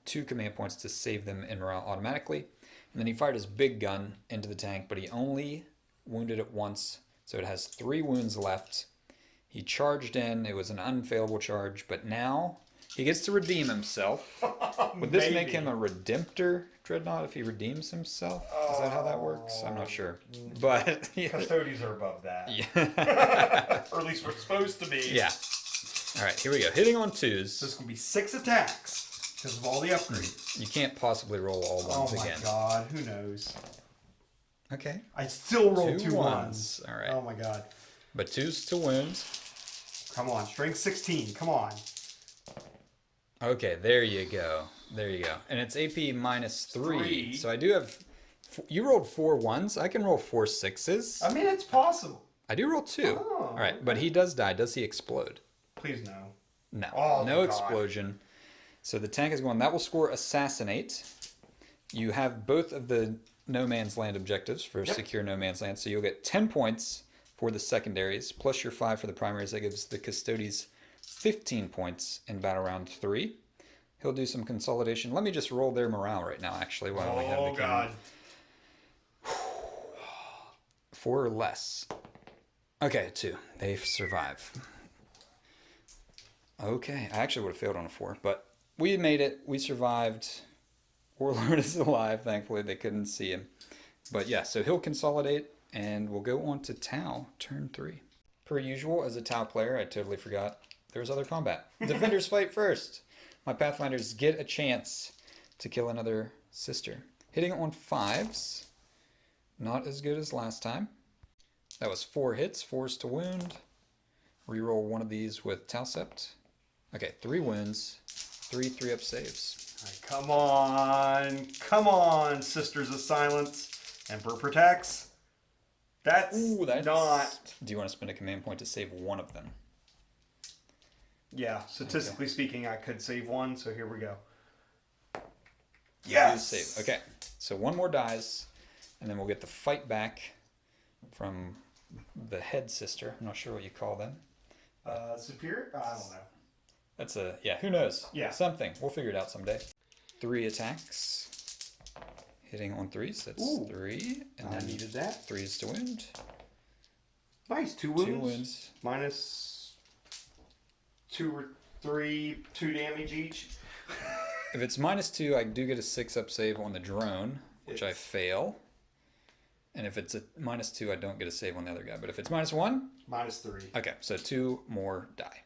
2 command points to save them in morale automatically. And then he fired his big gun into the tank, but he only wounded it once, so it has 3 wounds left. He charged in. It was an unfailable charge, but now he gets to redeem himself. Would this make him a Redemptor Dreadnought if he redeems himself? Is that how that works? I'm not sure. But Custodians are above that. yeah. Or at least we're supposed to be. Yeah. All right, here we go. Hitting on 2s. So it's going to be 6 attacks because of all the upgrades. You can't possibly roll all ones Oh my again. god, who knows? Okay. I still rolled 2 2 ones. ones. All right. Oh my god. But 2s to wounds. Come on, strength 16. Come on. Okay, there you go. There you go. And it's AP minus 3. 3. So I do have... You rolled 4 1s. I can roll 4 6s. I mean, it's possible. I do roll 2. Oh, All right, but he does die. Does he explode? Please no. No. Oh, no God. explosion. So the tank is going. That will score Assassinate. You have both of the No Man's Land objectives for Secure No Man's Land. So you'll get 10 points for the secondaries, plus your 5 for the primaries. That gives the Custodes 15 points in Battle Round 3. He'll do some consolidation. Let me just roll their morale right now, actually, while we have the camera. 4 or less. Okay, 2. They survive. Okay, I actually would have failed on a 4, but we made it. We survived. Warlord is alive. Thankfully, they couldn't see him. But yeah, so he'll consolidate, and we'll go on to Tau, turn 3. Per usual, as a Tau player, I totally forgot there was other combat. Defenders fight first. My Pathfinders get a chance to kill another sister. Hitting on 5s. Not as good as last time. That was 4 hits, 4s to wound. Reroll one of these with Talsept. Okay, 3 wounds, 3 3-up saves. All right, come on, Sisters of Silence. Emperor protects. That's not... Do you want to spend a command point to save one of them? Yeah, statistically speaking, I could save 1, so here we go. Yes! Save. Okay, so 1 more dies, and then we'll get the fight back from the head sister. I'm not sure what you call them. Superior? I don't know. That's who knows? Yeah. Something. We'll figure it out someday. 3 attacks. Hitting on 3s. That's Ooh. 3. And I then needed that. 3s to wound. Nice, 2 wounds. 2 wounds. Minus 2 or 3, 2 damage each. If it's minus 2, I do get a 6-up save on the drone, which I fail. And if it's a minus 2, I don't get a save on the other guy. But if it's minus 1, Minus 3. okay, so 2 more die.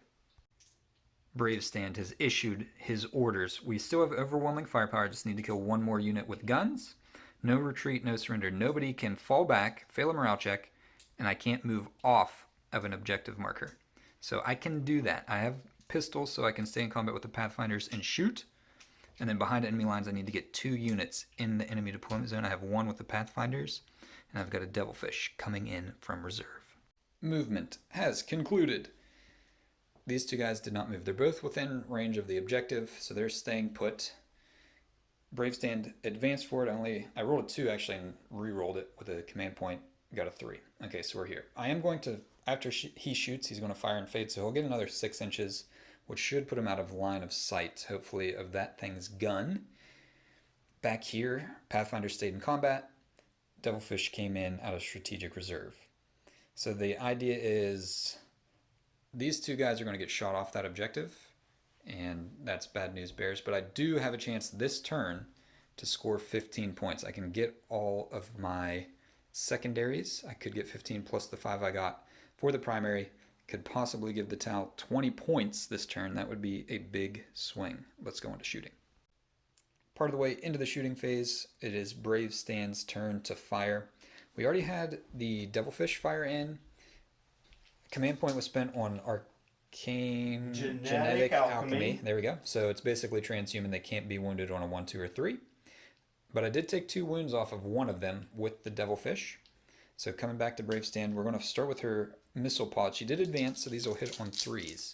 Bravestand has issued his orders. We still have overwhelming firepower. Just need to kill 1 more unit with guns. No retreat, no surrender. Nobody can fall back, fail a morale check, and I can't move off of an objective marker. So I can do that. I have pistols, so I can stay in combat with the Pathfinders and shoot. And then behind enemy lines, I need to get 2 units in the enemy deployment zone. I have 1 with the Pathfinders, and I've got a Devilfish coming in from reserve. Movement has concluded. These 2 guys did not move. They're both within range of the objective, so they're staying put. Bravestand advanced forward. I rolled a 2 actually and re-rolled it with a command point. Got a 3. Okay, so we're here. I am going to, after he shoots, he's going to fire and fade, so he'll get another 6 inches, which should put him out of line of sight, hopefully, of that thing's gun. Back here, Pathfinder stayed in combat. Devilfish came in out of strategic reserve. So the idea is these 2 guys are going to get shot off that objective, and that's bad news bears. But I do have a chance this turn to score 15 points. I can get all of my secondaries. I could get 15 plus the 5 I got for the primary. Could possibly give the Tau 20 points this turn. That would be a big swing. Let's go into shooting. Part of the way into the shooting phase, it is Bravestand's turn to fire. We already had the Devilfish fire in. Command point was spent on Arcane Genetic Alchemy. There we go. So it's basically transhuman. They can't be wounded on a 1, 2, or 3. But I did take 2 wounds off of one of them with the Devilfish. So coming back to Bravestand, we're going to start with her missile pod. She did advance, so these will hit on 3s.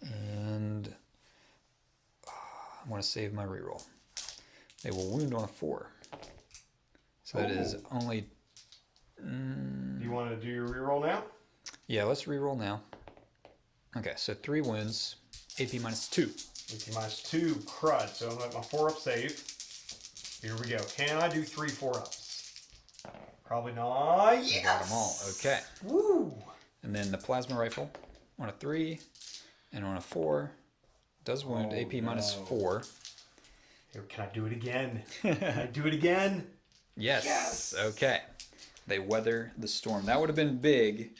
And want to save my reroll. They will wound on a 4. So that is Oh. only... Do you want to do your reroll now? Yeah, let's reroll now. Okay, so 3 wounds, AP minus 2. AP minus 2, crud. So I'm going to let my 4-up save. Here we go. Can I do 3 4-ups? Probably not. I Yes! got them all. Okay. Woo! And then the plasma rifle on a 3 and on a 4 does wound, Oh, AP minus no. 4. Here, can I do it again? Can I do it again? Yes. Yes! Okay. They weather the storm. That would have been big,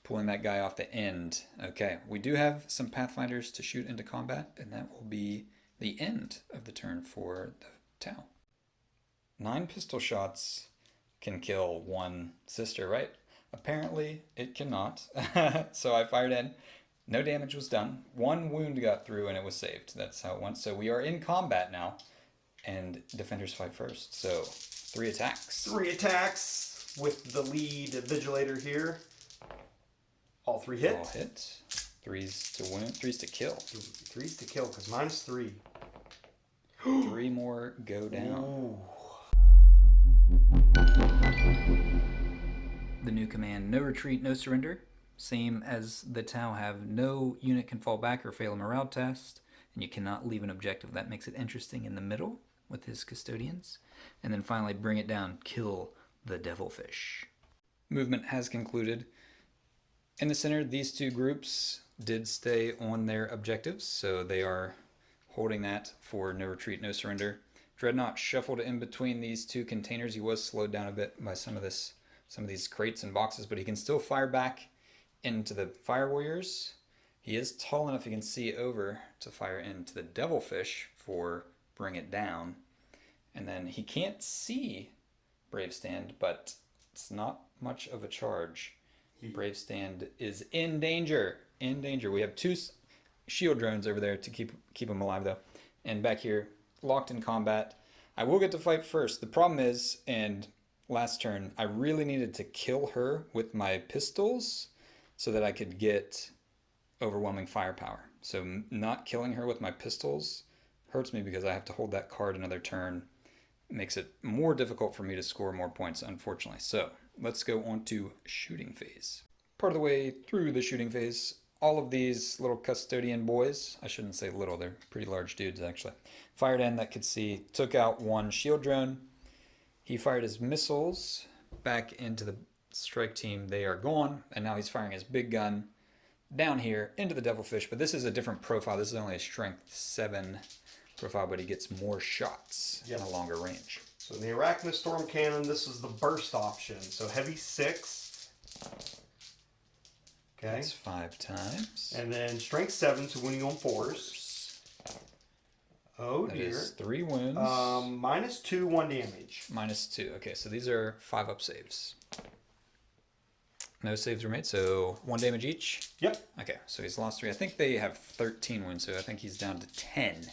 pulling that guy off the end. Okay. We do have some Pathfinders to shoot into combat, and that will be the end of the turn for the Tau. 9 pistol shots can kill 1 sister, right? Apparently, it cannot. So I fired in. No damage was done. 1 wound got through, and it was saved. That's how it went. So we are in combat now, and defenders fight first. So 3 attacks. 3 attacks with the lead vigilator here. All 3 hit. All hit. 3s to wound. 3s to kill. 3's to kill because mine's 3. 3 more go down. Ooh. the new command, no retreat, no surrender. Same as the Tau have, no unit can fall back or fail a morale test, and you cannot leave an objective. That makes it interesting in the middle with his custodians. And then finally, bring it down, kill the devilfish. Movement has concluded. In the center, these 2 groups did stay on their objectives, so they are holding that for no retreat, no surrender. Dreadnought shuffled in between these 2 containers. He was slowed down a bit by some of these crates and boxes, but he can still fire back into the Fire Warriors. He is tall enough he can see over to fire into the Devilfish for bring it down. And then he can't see Brave Stand, but it's not much of a charge. Brave Stand is in danger. In danger. We have 2 shield drones over there to keep him alive, though. And back here, locked in combat. I will get to fight first. The problem is, and last turn, I really needed to kill her with my pistols so that I could get overwhelming firepower. So not killing her with my pistols hurts me because I have to hold that card another turn. It makes it more difficult for me to score more points, unfortunately. So let's go on to shooting phase. Part of the way through the shooting phase, all of these little custodian boys, I shouldn't say little, they're pretty large dudes actually, fired in that could see, took out 1 shield drone. He fired his missiles back into the strike team. They are gone, and now he's firing his big gun down here into the Devilfish, but this is a different profile. This is only a strength 7 profile, but he gets more shots in a longer range. So in the Arachnid Storm Cannon, this is the burst option. So heavy 6. Okay. That's 5 times. And then strength 7, so winning on 4s. Oh That dear. is 3 wounds. -2, 1 damage. -2. Okay, so these are 5-up saves. No saves were made, so 1 damage each. Yep. Okay, so he's lost 3. I think they have 13 wounds, so I think he's down to 10.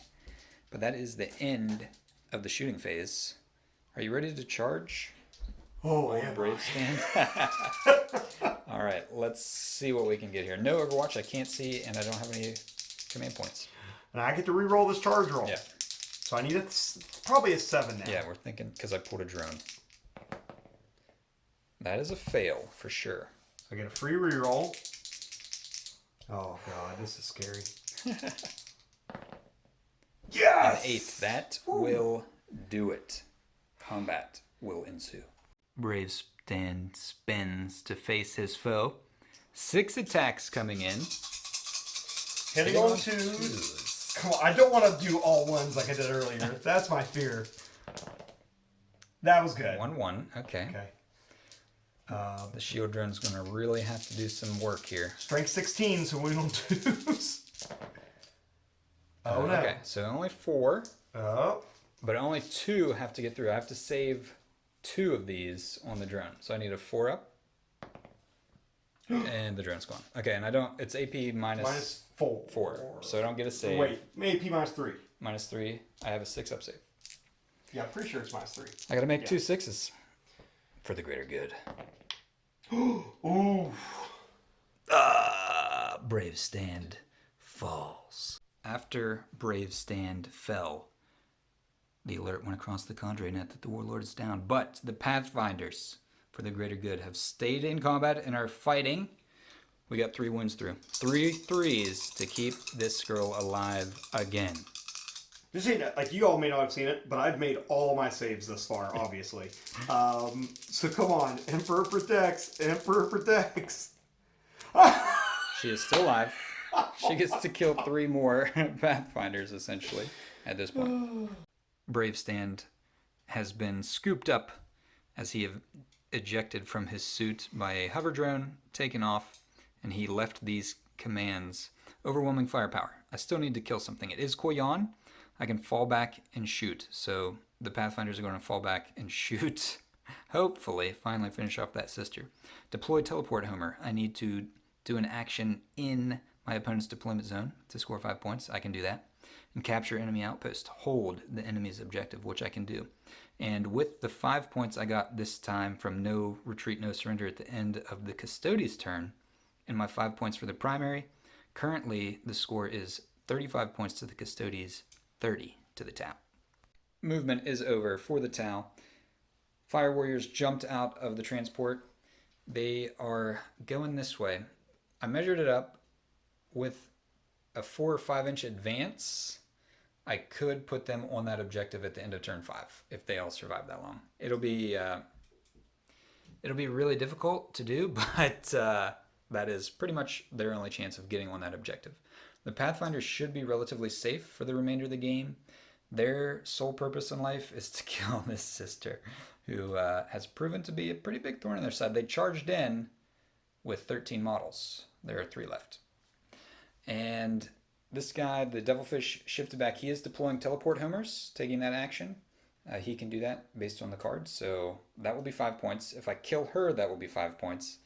But that is the end of the shooting phase. Are you ready to charge? Oh, I am. Brave Stand? All right, let's see what we can get here. No Overwatch, I can't see, and I don't have any command points. And I get to re-roll this charge roll. Yeah. So I need probably a 7 now. Yeah, we're thinking, because I pulled a drone. That is a fail, for sure. I get a free re-roll. Oh god, this is scary. Yes! An 8. That will do it. Combat will ensue. Brave Stand spins to face his foe. 6 attacks coming in. Hitting on 2s. Come on, I don't want to do all 1s like I did earlier. That's my fear. That was good. 1-1. Okay. Okay. The shield drone's going to really have to do some work here. Strength 16, so winning on 2s. Oh no. Okay, so only 4, Oh. but only 2 have to get through. I have to save 2 of these on the drone. So I need a 4-up. And the drone's gone. Okay, and I don't, it's AP minus -4. 4. So I don't get a save. Wait, AP -3. -3. I have a 6-up save. Yeah, I'm pretty sure it's -3. I gotta make 2 6s for the greater good. Ooh. Brave Stand falls. After Brave Stand fell, the alert went across the Condre net that the Warlord is down. But the Pathfinders, for the greater good, have stayed in combat and are fighting. We got 3 wounds through. 3 threes to keep this girl alive again. Just saying, like, you all may not have seen it, but I've made all my saves thus far, obviously. So come on, Emperor protects, Emperor protects. She is still alive. She gets to kill 3 more Pathfinders, essentially, at this point. Brave Stand has been scooped up as he ejected from his suit by a hover drone, taken off, and he left these commands. Overwhelming firepower. I still need to kill something. It is Koyan. I can fall back and shoot. So the Pathfinders are going to fall back and shoot. Hopefully, finally finish off that sister. Deploy Teleport Homer. I need to do an action in my opponent's deployment zone to score 5 points. I can do that. And capture enemy outpost. Hold the enemy's objective, which I can do. And with the 5 points I got this time from no retreat, no surrender at the end of the Custodes turn, and my 5 points for the primary, currently the score is 35 points to the Custodes, 30 to the Tau. Movement is over for the Tau. Fire Warriors jumped out of the transport. They are going this way. I measured it up with a 4 or 5 inch advance. I could put them on that objective at the end of turn 5 if they all survive that long. It'll be really difficult to do, but that is pretty much their only chance of getting on that objective. The Pathfinders should be relatively safe for the remainder of the game. Their sole purpose in life is to kill this sister, who has proven to be a pretty big thorn in their side. They charged in with 13 models. There are 3 left. And this guy, the Devilfish, shifted back. He is deploying Teleport Homers, taking that action. He can do that based on the card, so that will be 5 points. If I kill her, that will be 5 points.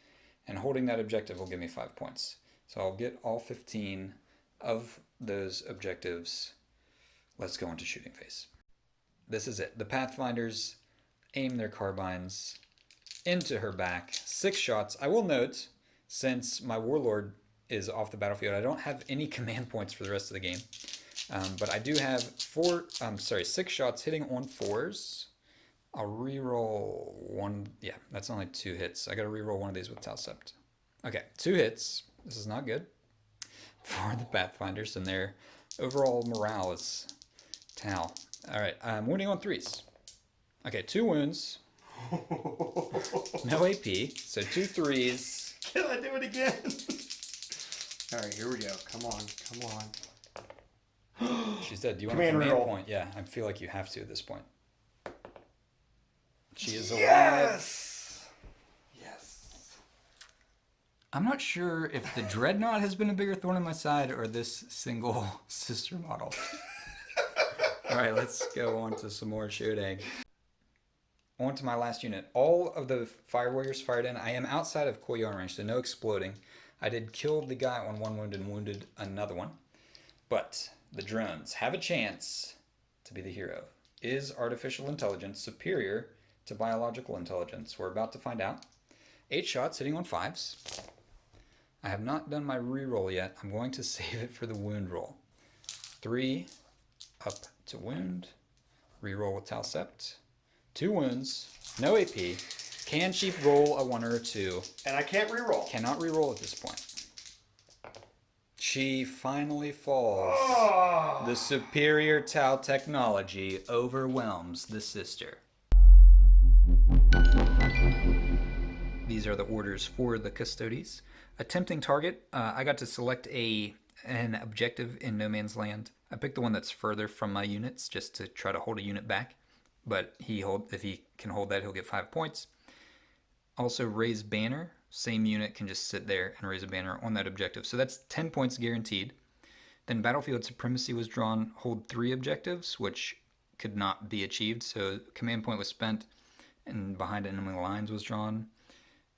And holding that objective will give me 5 points. So I'll get all 15 of those objectives. Let's go into shooting phase. This is it. The Pathfinders aim their carbines into her back. 6 shots. I will note, since my Warlord is off the battlefield, I don't have any command points for the rest of the game. But I do have 6 shots hitting on 4s. I'll reroll 1. Yeah, that's only 2 hits. I gotta reroll one of these with Talsept. Okay, 2 hits. This is not good for the Pathfinders, and their overall morale is Tal. Alright, I'm wounding on 3s. Okay, 2 wounds. No AP, so 2 3s. Can I do it again? Alright, here we go. Come on, come on. She said, do you want Command a command reroll. point? Yeah, I feel like you have to at this point. She is alive. Yes! Yes. I'm not sure if the Dreadnought has been a bigger thorn in my side or this single sister model. All right, let's go on to some more shooting. On to my last unit. All of the Fire Warriors fired in. I am outside of Koyan range, so no exploding. I did kill the guy on 1 wound and wounded another one. But the drones have a chance to be the hero. Is artificial intelligence superior to biological intelligence? We're about to find out. 8 shots hitting on 5s. I have not done my reroll yet. I'm going to save it for the wound roll. 3 up to wound. Reroll with Talsept. 2 wounds. No AP. Can she roll a 1 or a 2? And I can't reroll. Cannot reroll at this point. She finally falls. Oh. The superior Tau technology overwhelms the sister. These are the orders for the Custodes. Attempting target, I got to select an objective in no man's land. I picked the one that's further from my units just to try to hold a unit back. But if he can hold that, he'll get 5 points. Also raise banner. Same unit can just sit there and raise a banner on that objective. So that's 10 points guaranteed. Then Battlefield Supremacy was drawn. Hold 3 objectives, which could not be achieved. So command point was spent and behind enemy lines was drawn.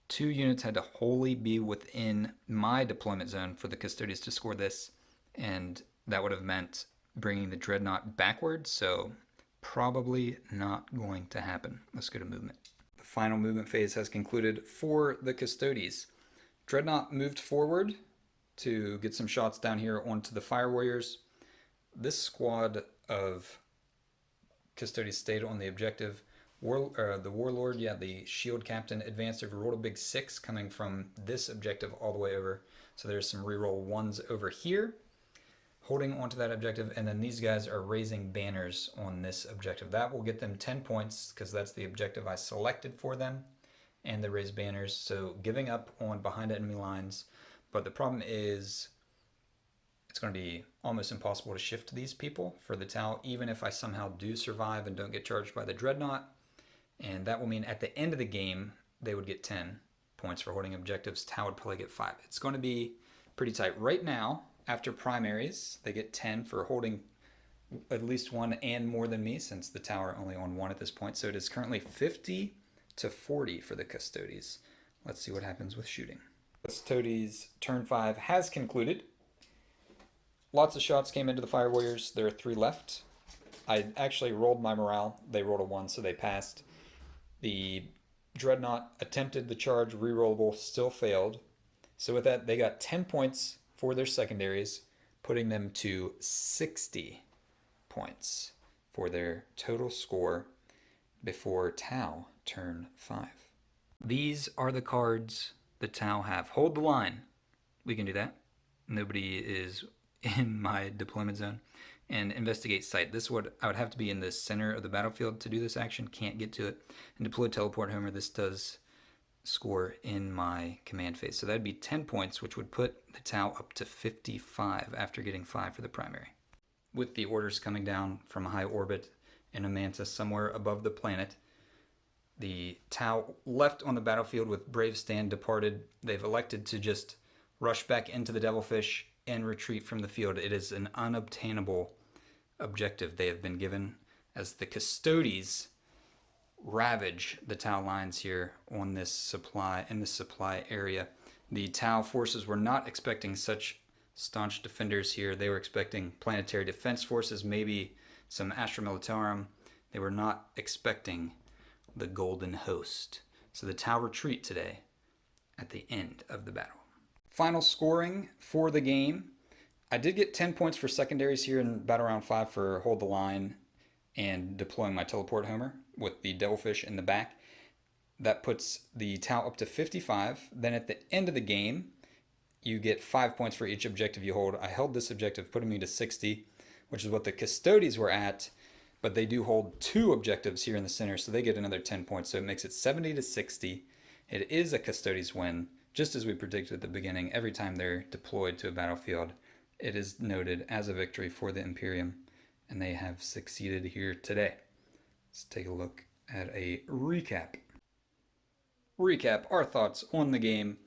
2 units had to wholly be within my deployment zone for the Custodes to score this. And that would have meant bringing the Dreadnought backwards. So probably not going to happen. Let's go to movement. The final movement phase has concluded for the Custodes. Dreadnought moved forward to get some shots down here onto the Fire Warriors. this squad of Custodes stayed on the objective. The Warlord, the shield captain advanced over, rolled a big 6 coming from this objective all the way over. So there's some reroll 1s over here, holding onto that objective, and then these guys are raising banners on this objective. That will get them 10 points because that's the objective I selected for them, and they raise banners, so giving up on behind enemy lines. But the problem is it's going to be almost impossible to shift these people for the Tau, even if I somehow do survive and don't get charged by the Dreadnought. And that will mean at the end of the game, they would get 10 points for holding objectives. Tau would probably get 5. It's going to be pretty tight. Right now, after primaries, they get 10 for holding at least one and more than me, since the Tau are only on 1 at this point. So it is currently 50 to 40 for the Custodes. Let's see what happens with shooting. Custodes turn 5 has concluded. Lots of shots came into the Fire Warriors. There are 3 left. I actually rolled my morale. They rolled a 1, so they passed. The Dreadnought attempted the charge, rerollable, still failed. So with that, they got 10 points for their secondaries, putting them to 60 points for their total score before Tau turn 5. These are the cards the Tau have. Hold the line. We can do that. Nobody is in my deployment zone. And investigate site. This would I would have to be in the center of the battlefield to do this action. Can't get to it. And deploy teleport homer. This does score in my command phase. So that'd be 10 points, which would put the Tau up to 55 after getting 5 for the primary. With the orders coming down from a high orbit in a mantis somewhere above the planet, the Tau left on the battlefield with Brave Stand departed. They've elected to just rush back into the Devilfish and retreat from the field. It is an unobtainable objective they have been given as the Custodes ravage the Tau lines here on this supply area. The Tau forces were not expecting such staunch defenders here. They were expecting planetary defense forces, maybe some Astra Militarum. They were not expecting the Golden Host. So the Tau retreat today at the end of the battle. Final scoring for the game. I did get 10 points for secondaries here in Battle Round 5 for hold the line and deploying my teleport homer with the Devilfish in the back. That puts the Tau up to 55. Then at the end of the game, you get 5 points for each objective you hold. I held this objective, putting me to 60, which is what the Custodes were at, but they do hold 2 objectives here in the center, so they get another 10 points. So it makes it 70 to 60. It is a Custodes win. Just as we predicted at the beginning, every time they're deployed to a battlefield, it is noted as a victory for the Imperium, and they have succeeded here today. Let's take a look at a recap. Recap our thoughts on the game.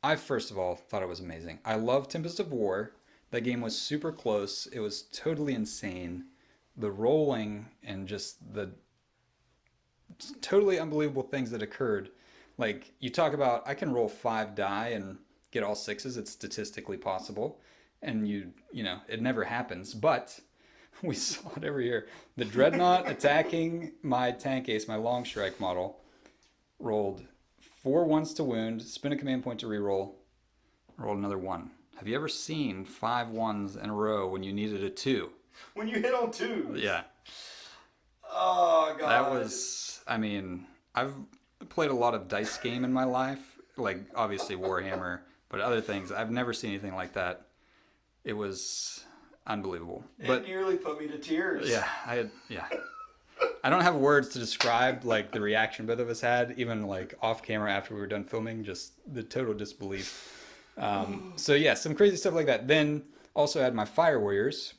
I first of all thought it was amazing. I love Tempest of War. That game was super close. It was totally insane. The rolling and just the totally unbelievable things that occurred. Like, you talk about, I can roll 5 die and get all 6s. It's statistically possible. And you know, it never happens. But we saw it every year. The Dreadnought attacking my tank ace, my long strike model, rolled 4 1s to wound, spin a command point to reroll, rolled another 1. Have you ever seen 5 1s in a row when you needed a 2? When you hit on 2. Yeah. Oh, God. That was, I mean, I've played a lot of dice game in my life, like obviously Warhammer, but other things. I've never seen anything like that. It was unbelievable. It nearly put me to tears. Yeah, I don't have words to describe like the reaction both of us had, even like off camera after we were done filming, just the total disbelief. So yeah, some crazy stuff like that. Then also had my Fire Warriors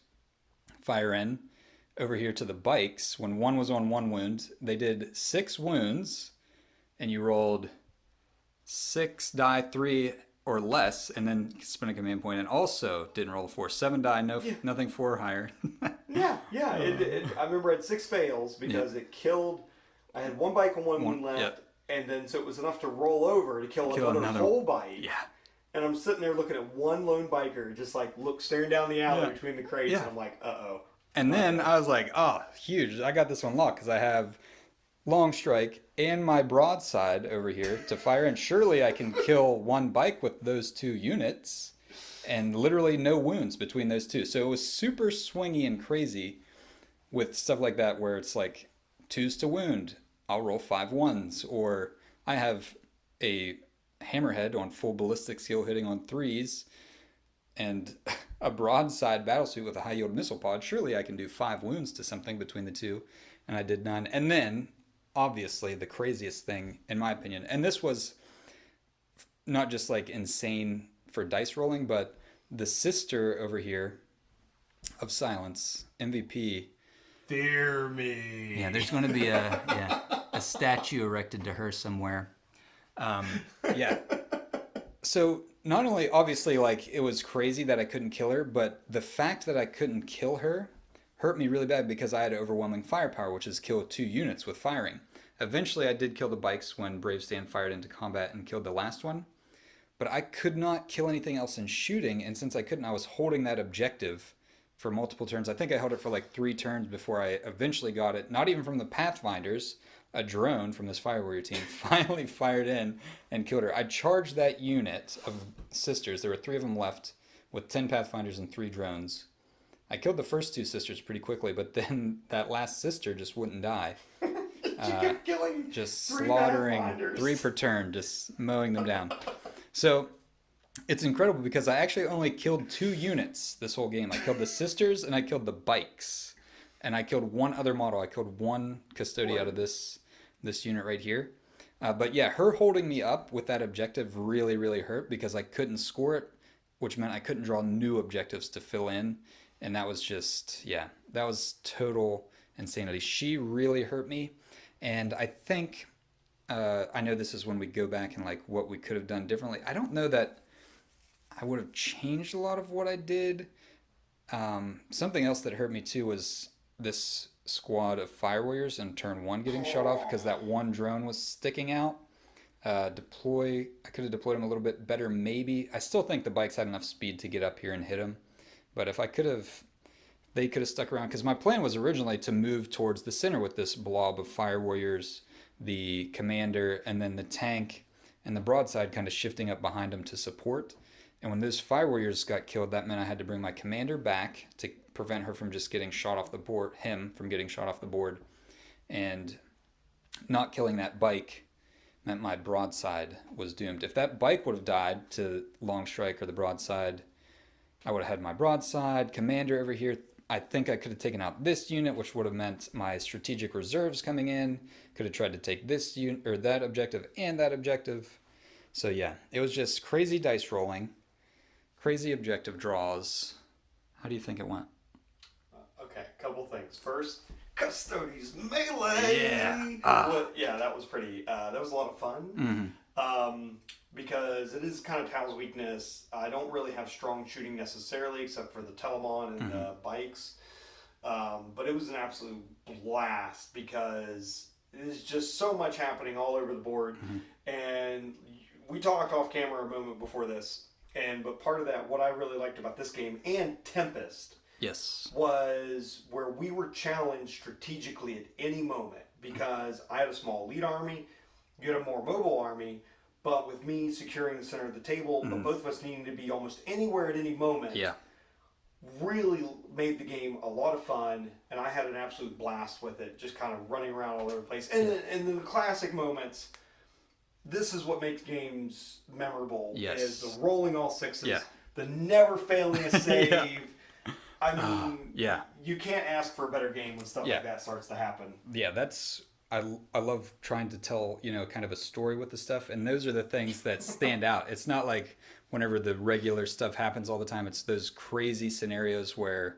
fire in over here to the bikes. When one was on 1 wound, they did 6 wounds, and you rolled 6 die 3 or less, and then spin a command point, and also didn't roll a 4. 7 die, nothing 4 or higher. Yeah. I remember I had 6 fails because it killed. I had 1 bike and 1 wound left, and then so it was enough to roll over to kill another whole bike. Yeah. And I'm sitting there looking at one lone biker, just like staring down the alley between the crates, and I'm like, uh-oh. And then I was like, oh, huge. I got this one locked because I have long strike and my broadside over here to fire in. Surely I can kill 1 bike with those 2 units. and literally no wounds between those two. So it was super swingy and crazy with stuff like that, where it's like 2s to wound, I'll roll 5 1s, or I have a hammerhead on full ballistic skill hitting on 3s, and a broadside battlesuit with a high yield missile pod. Surely I can do 5 wounds to something between the two, and I did none. And then, obviously, the craziest thing, in my opinion, and this was not just like insane for dice rolling, but the sister over here of Silence, MVP. Fear me. Yeah, there's going to be a statue erected to her somewhere. Yeah. So not only obviously like it was crazy that I couldn't kill her, but the fact that I couldn't kill her hurt me really bad because I had overwhelming firepower, which is kill 2 units with firing. Eventually I did kill the bikes when Brave Stand fired into combat and killed the last one, but I could not kill anything else in shooting, and since I couldn't, I was holding that objective for multiple turns. I think I held it for like 3 turns before I eventually got it, not even from the Pathfinders. A drone from this Fire Warrior team finally fired in and killed her. I charged that unit of sisters. There were 3 of them left with 10 Pathfinders and 3 drones. I killed the first 2 sisters pretty quickly, but then that last sister just wouldn't die. You kept killing Just 3 slaughtering Pathfinders. 3 per turn, just mowing them down. So it's incredible because I actually only killed 2 units this whole game. I killed the sisters and I killed the bikes. And I killed 1 other model. I killed 1 Custodia out of this unit right here. But yeah, her holding me up with that objective really, really hurt because I couldn't score it, which meant I couldn't draw new objectives to fill in. And that was just, yeah, that was total insanity. She really hurt me. And I think, I know this is when we go back and like what we could have done differently. I don't know that I would have changed a lot of what I did. Something else that hurt me too was this squad of Fire Warriors in turn 1 getting shot off because that 1 drone was sticking out. I could have deployed him a little bit better maybe. I still think the bikes had enough speed to get up here and hit him. But if they could have stuck around, because my plan was originally to move towards the center with this blob of Fire Warriors, the commander, and then the tank and the broadside kind of shifting up behind him to support. And when those Fire Warriors got killed, that meant I had to bring my commander back to prevent her from just getting shot off the board, him from getting shot off the board. And not killing that bike meant my broadside was doomed. If that bike would have died to long strike or the broadside, I would have had my broadside, commander over here. I think I could have taken out this unit, which would have meant my strategic reserves coming in. Could have tried to take this unit or that objective and that objective. So yeah, it was just crazy dice rolling, crazy objective draws. How do you think it went? Okay, couple things. First, Custodes melee. Yeah. Yeah, that was pretty. That was a lot of fun. Because it is kind of Tal's weakness. I don't really have strong shooting necessarily, except for the Telemon and the bikes. But it was an absolute blast because there's just so much happening all over the board. And we talked off camera a moment before this. But part of that, what I really liked about this game and Tempest, Yes. was where we were challenged strategically at any moment because I had a small lead army, you had a more mobile army, but with me securing the center of the table, but both of us needing to be almost anywhere at any moment, really made the game a lot of fun, and I had an absolute blast with it, just kind of running around all over the place. And then the classic moments, this is what makes games memorable, is the rolling all 6s, the never failing a save. I mean, you can't ask for a better game when stuff like that starts to happen. Yeah, that's I love trying to tell, kind of a story with the stuff, and those are the things that stand out. It's not like whenever the regular stuff happens all the time. It's those crazy scenarios where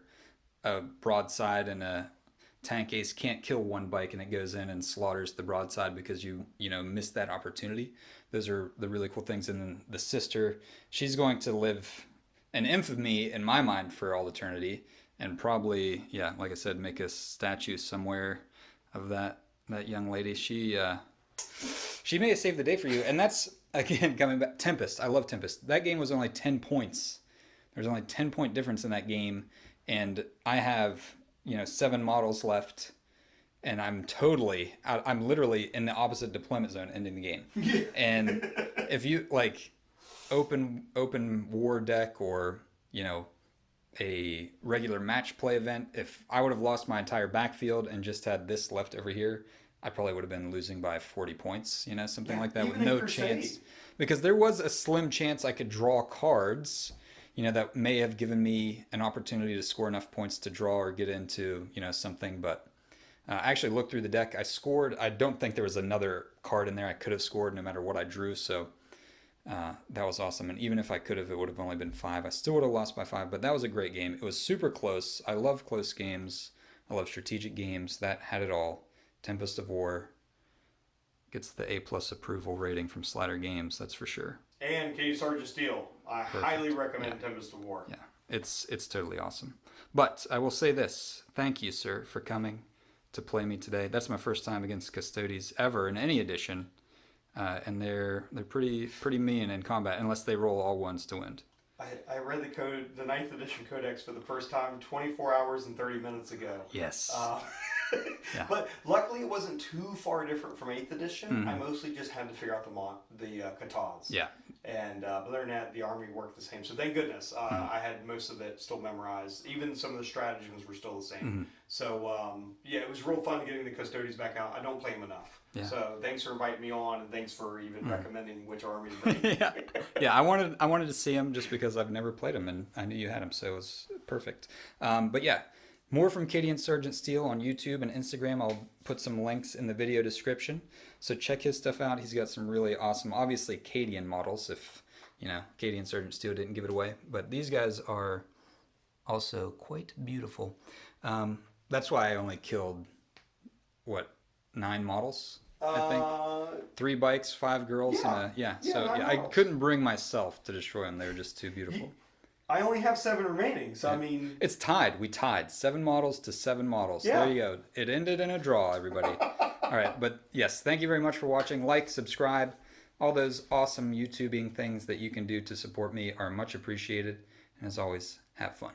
a broadside and a tank ace can't kill one bike and it goes in and slaughters the broadside because you missed that opportunity. Those are the really cool things. And then the sister, she's going to live an infamy in my mind for all eternity, and probably, like I said, make a statue somewhere of that young lady. She may have saved the day for you. And that's, again, coming back, Tempest. I love Tempest. That game was only 10 points. There's only 10-point difference in that game, and I have 7 models left, and I'm literally in the opposite deployment zone ending the game. And if you open war deck or, you know, a regular match play event, if I would have lost my entire backfield and just had this left over here, I probably would have been losing by 40 points, you know, something like that, with even in no Crusade. chance. Because there was a slim chance I could draw cards, you know, that may have given me an opportunity to score enough points to draw or get into, you know, something. But I actually looked through the deck. I scored. I don't think there was another card in there I could have scored no matter what I drew. So that was awesome. And even if I could have, it would have only been 5. I still would have lost by 5, but that was a great game. It was super close. I love close games. I love strategic games. That had it all. Tempest of War gets the A+ approval rating from Slider Games, that's for sure. And Katie Sargent Steel. I highly recommend Tempest of War. Yeah, it's totally awesome. But I will say this. Thank you, sir, for coming to play me today. That's my first time against Custodes ever in any edition. And they're pretty mean in combat unless they roll all ones to win. I read the 9th edition codex for the first time 24 hours and 30 minutes ago. Yes. Yeah. But luckily it wasn't too far different from 8th edition. I mostly just had to figure out the katas. Yeah. And other than that, the army worked the same. So thank goodness. I had most of it still memorized. Even some of the stratagems were still the same. So yeah, it was real fun getting the Custodes back out. I don't play them enough. Yeah. So thanks for inviting me on, and thanks for even recommending which army to bring. Yeah. I wanted to see him just because I've never played him and I knew you had him, so it was perfect. But yeah, more from Cadian Sargent Steel on YouTube and Instagram. I'll put some links in the video description, so check his stuff out. He's got some really awesome, obviously Cadian models. If you know, Cadian Sargent Steel didn't give it away, but these guys are also quite beautiful. That's why I only killed 9 models. I think 3 bikes, 5 girls, Yeah. and Yeah, so 9 yeah, I models. couldn't bring myself to destroy them. They were just too beautiful. I only have 7 remaining, so I mean, It's tied. We tied 7 models to 7 models. Yeah. There you go. It ended in a draw, everybody. All right, but yes, thank you very much for watching. Like, subscribe, all those awesome YouTubing things that you can do to support me are much appreciated. And as always, have fun.